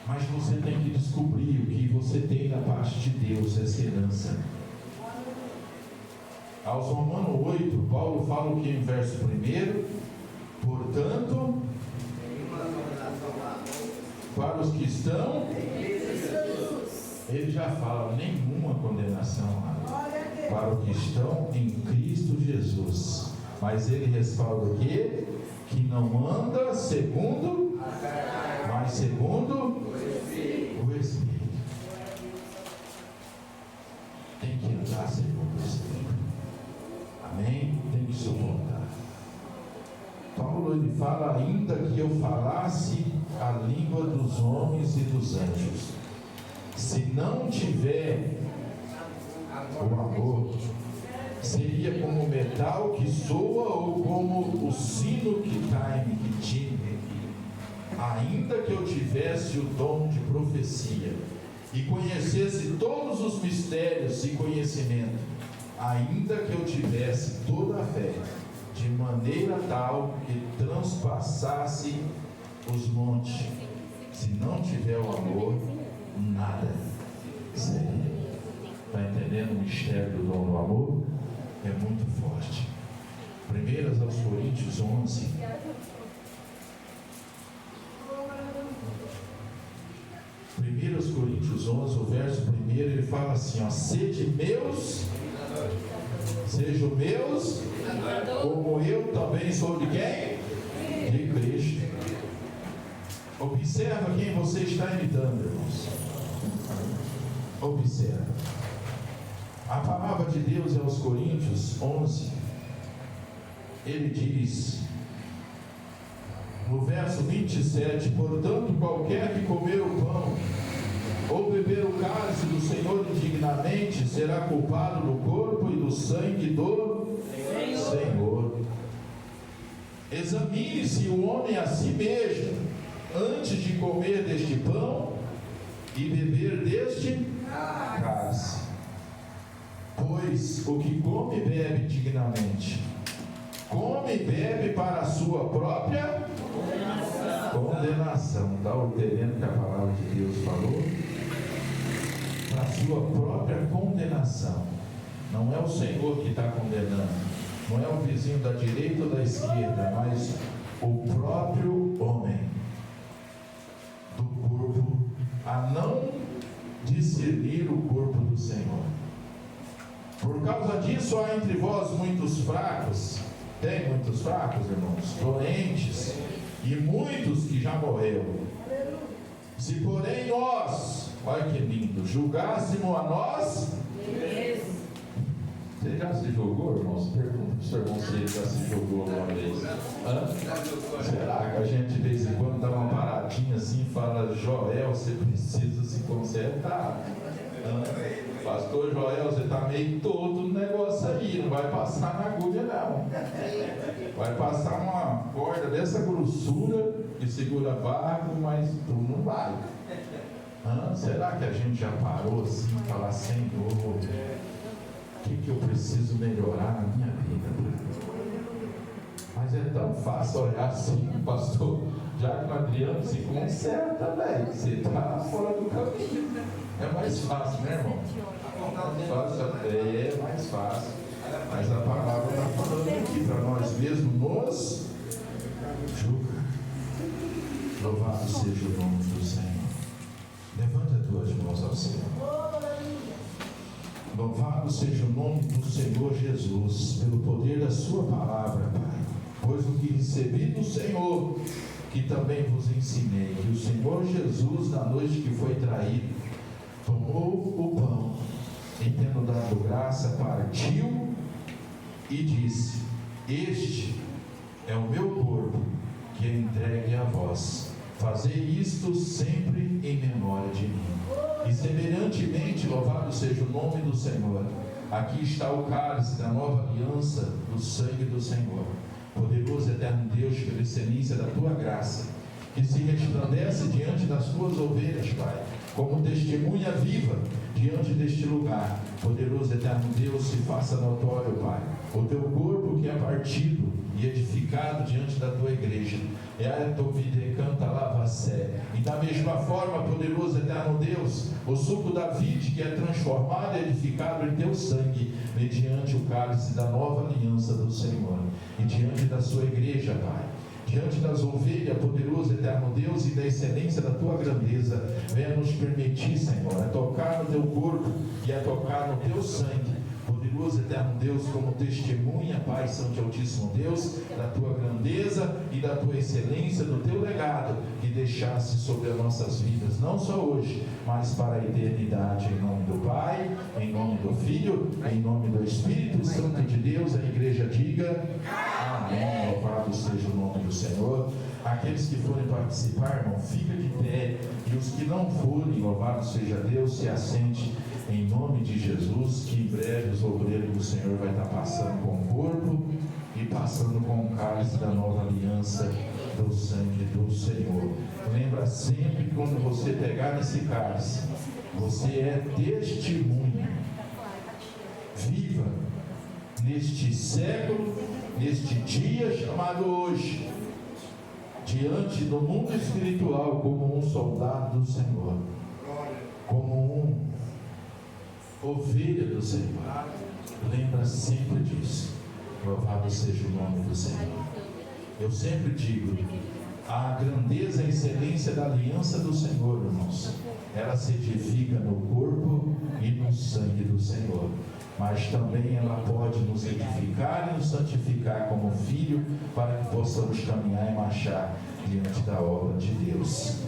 Mas você tem que descobrir o que você tem da parte de Deus, essa herança. Aos Romanos 8, Paulo fala o que em verso 1? Portanto, para os que estão, ele já fala, nenhuma condenação para os que estão em Cristo Jesus. Mas ele respalda o quê? Que não anda segundo, mas segundo o Espírito. Tem que andar segundo o Espírito. Amém? Tem que suportar. Paulo ele fala, ainda que eu falasse a língua dos homens e dos anjos, se não tiver o amor, seria como o metal que soa ou como o sino que está emitindo. Ainda que eu tivesse o dom de profecia e conhecesse todos os mistérios e conhecimento, ainda que eu tivesse toda a fé, de maneira tal que transpassasse os montes, se não tiver o amor, nada seria. Está entendendo o mistério do dom do amor? É muito forte. 1 aos Coríntios 11. Aos Coríntios 11, o verso 1, ele fala assim, ó, sede meus, sejam meus, como eu também sou de quem? De Cristo. Observa quem você está imitando, irmãos. Observa. A palavra de Deus aos Coríntios 11, ele diz, no verso 27, portanto, qualquer que comer o pão ou beber o cálice do Senhor indignamente será culpado do corpo e do sangue do Senhor. Examine-se o homem a si mesmo antes de comer deste pão e beber deste cálice. Pois o que come e bebe dignamente, come e bebe para a sua própria condenação. Está entendendo que a palavra de Deus falou? Para a sua própria condenação. Não é o Senhor que está condenando, não é o vizinho da direita ou da esquerda, mas o próprio homem do corpo, a não discernir o corpo do Senhor. Por causa disso há entre vós muitos fracos. Tem muitos fracos, irmãos, doentes, e muitos que já morreram. Se porém nós, olha que lindo, julgássemos a nós, você já se julgou, irmãos? Pergunta para o senhor Conselho, já se julgou uma vez? Será que a gente de vez em quando dá uma paradinha assim e fala, Joel, você precisa se consertar? Pastor Joel, você está meio todo no negócio aí, não vai passar na agulha não. Vai passar uma corda dessa grossura que segura barco, mas tu não vai. Será que a gente já parou assim e falar, Senhor, o que eu preciso melhorar na minha vida? Mas é tão fácil olhar assim, pastor, já que o Adriano se conserta, velho, você está fora do caminho. É mais fácil, né, irmão? É mais fácil. Mas a palavra está falando aqui para nós mesmos nos julga. Louvado seja o nome do Senhor. Levanta as tuas mãos ao Senhor. Louvado seja o nome do Senhor Jesus, pelo poder da sua palavra, Pai. Pois o que recebi do Senhor, que também vos ensinei, que o Senhor Jesus, na noite que foi traído, tomou o pão, e tendo dado graça, partiu e disse: este é o meu corpo, que é entregue a vós. Fazei isto sempre em memória de mim. E semelhantemente, louvado seja o nome do Senhor, aqui está o cálice da nova aliança do sangue do Senhor. Poderoso eterno Deus, pela excelência da tua graça, que se resplandece diante das tuas ovelhas, Pai, como testemunha viva diante deste lugar. Poderoso eterno Deus, se faça notório, Pai, o teu corpo que é partido e edificado diante da tua igreja. É a tua vida canta lava-sé. E da mesma forma, poderoso eterno Deus, o suco da vide que é transformado e edificado em teu sangue, mediante o cálice da nova aliança do Senhor. E diante da sua igreja, Pai, diante das ovelhas, poderoso eterno Deus, e da excelência da tua grandeza, venha nos permitir, Senhor, a tocar no teu corpo e a tocar no teu sangue. Poderoso eterno Deus, como testemunha, Pai Santo e Altíssimo Deus, da tua grandeza e da tua excelência, do teu legado que deixasse sobre as nossas vidas, não só hoje, mas para a eternidade. Em nome do Pai, em nome do Filho, em nome do Espírito Santo de Deus, a igreja diga amém. Louvado seja o nome do Senhor. Aqueles que forem participar, irmão, fica de pé, e os que não forem, louvado seja Deus, se assente em nome de Jesus, que em breve os obreiros do Senhor vai estar passando com o corpo e passando com o cálice da nova aliança do sangue do Senhor. Lembra sempre que quando você pegar nesse cálice, você é testemunha viva neste século, neste dia chamado hoje, diante do mundo espiritual, como um soldado do Senhor, como ovelha do Senhor. Lembra sempre disso. Louvado seja o nome do Senhor. Eu sempre digo, a grandeza e excelência da aliança do Senhor, irmãos, ela se edifica no corpo e no sangue do Senhor, mas também ela pode nos edificar e nos santificar como filho, para que possamos caminhar e marchar diante da obra de Deus.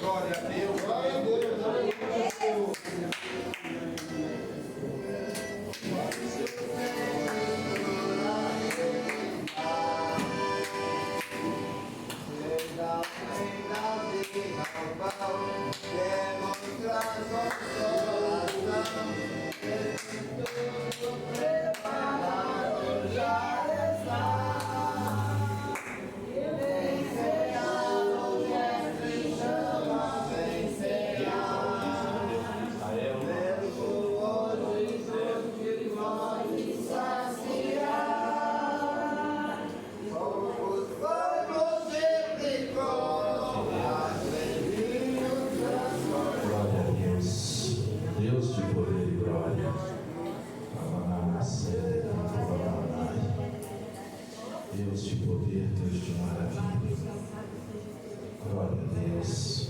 Glória a Deus, glória a Deus, glória a Deus. Vem, Deus.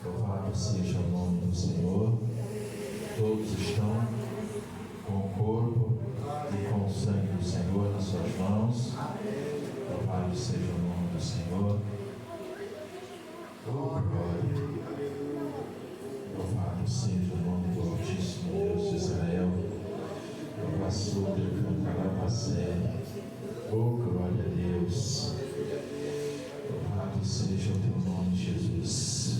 Louvado seja o nome do Senhor. Todos estão com o corpo e com o sangue do Senhor nas suas mãos. Louvado seja o nome do Senhor. Oh, glória. Louvado seja o nome do Altíssimo Deus de Israel. Louvado oh, glória a Deus. Louvado seja o teu nome, Jesus.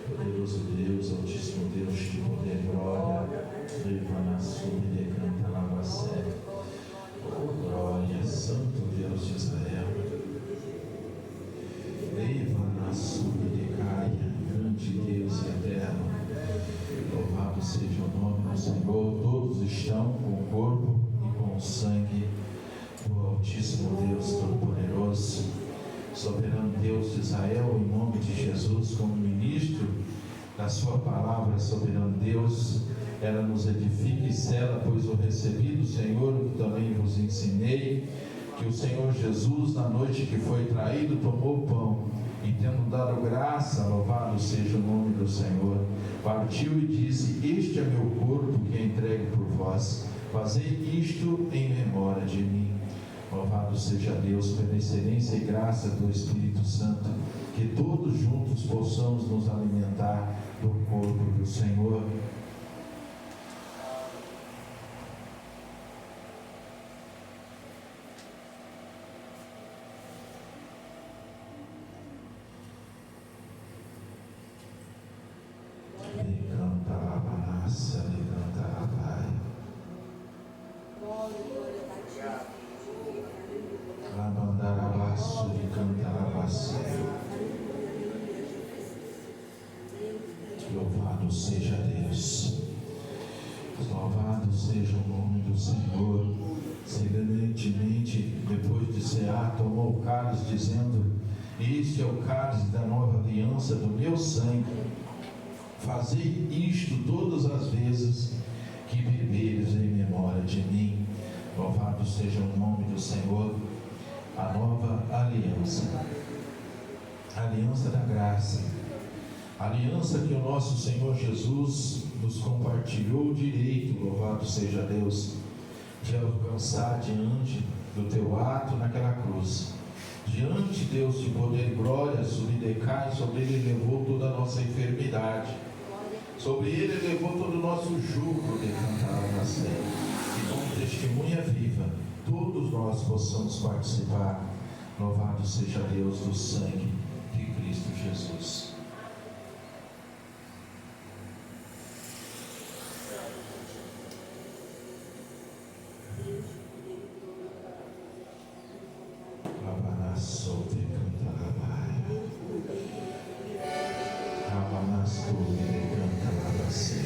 Poderoso Deus, Altíssimo Deus, de poder e glória. Oh, glória, Santo Deus de Israel. Grande Deus e eterno. Louvado seja o nome do Senhor. Todos estão com o corpo e com o sangue do Altíssimo Deus Todo-Poderoso, soberano Deus de Israel, em nome de Jesus, como ministro da sua palavra, soberano Deus, ela nos edifica e sela, pois o recebi do Senhor, que também vos ensinei, que o Senhor Jesus, na noite que foi traído, tomou o pão e, tendo dado graça, louvado seja o nome do Senhor, partiu e disse: este é meu corpo que é entregue por vós, fazei isto em memória de mim. Louvado seja Deus pela excelência e graça do Espírito Santo, que todos juntos possamos nos alimentar do corpo do Senhor. Canta a banassa, canta a pai. Labandarabaço de cantarabaço. Louvado seja Deus. Louvado seja o nome do Senhor. Semelhantemente, depois de cear, tomou o cálice, dizendo: este é o cálice da nova aliança do meu sangue. Fazei isto todas as vezes que beberes em memória de mim. Louvado seja o nome do Senhor. A nova aliança, a aliança da graça, a aliança que o nosso Senhor Jesus nos compartilhou o direito, louvado seja Deus, de alcançar diante do teu ato naquela cruz. Diante, Deus, de poder e glória, subdecai, sobre ele levou toda a nossa enfermidade, sobre ele levou todo o nosso jugo de cantar a nascer, e com testemunha viva, todos nós possamos participar. Louvado seja Deus do sangue de Cristo Jesus. Labanasso de cantarabai, Labanasso de cantarabacê.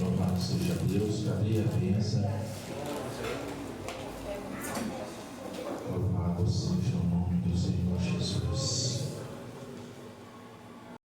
Louvado seja Deus, cadê a bênção?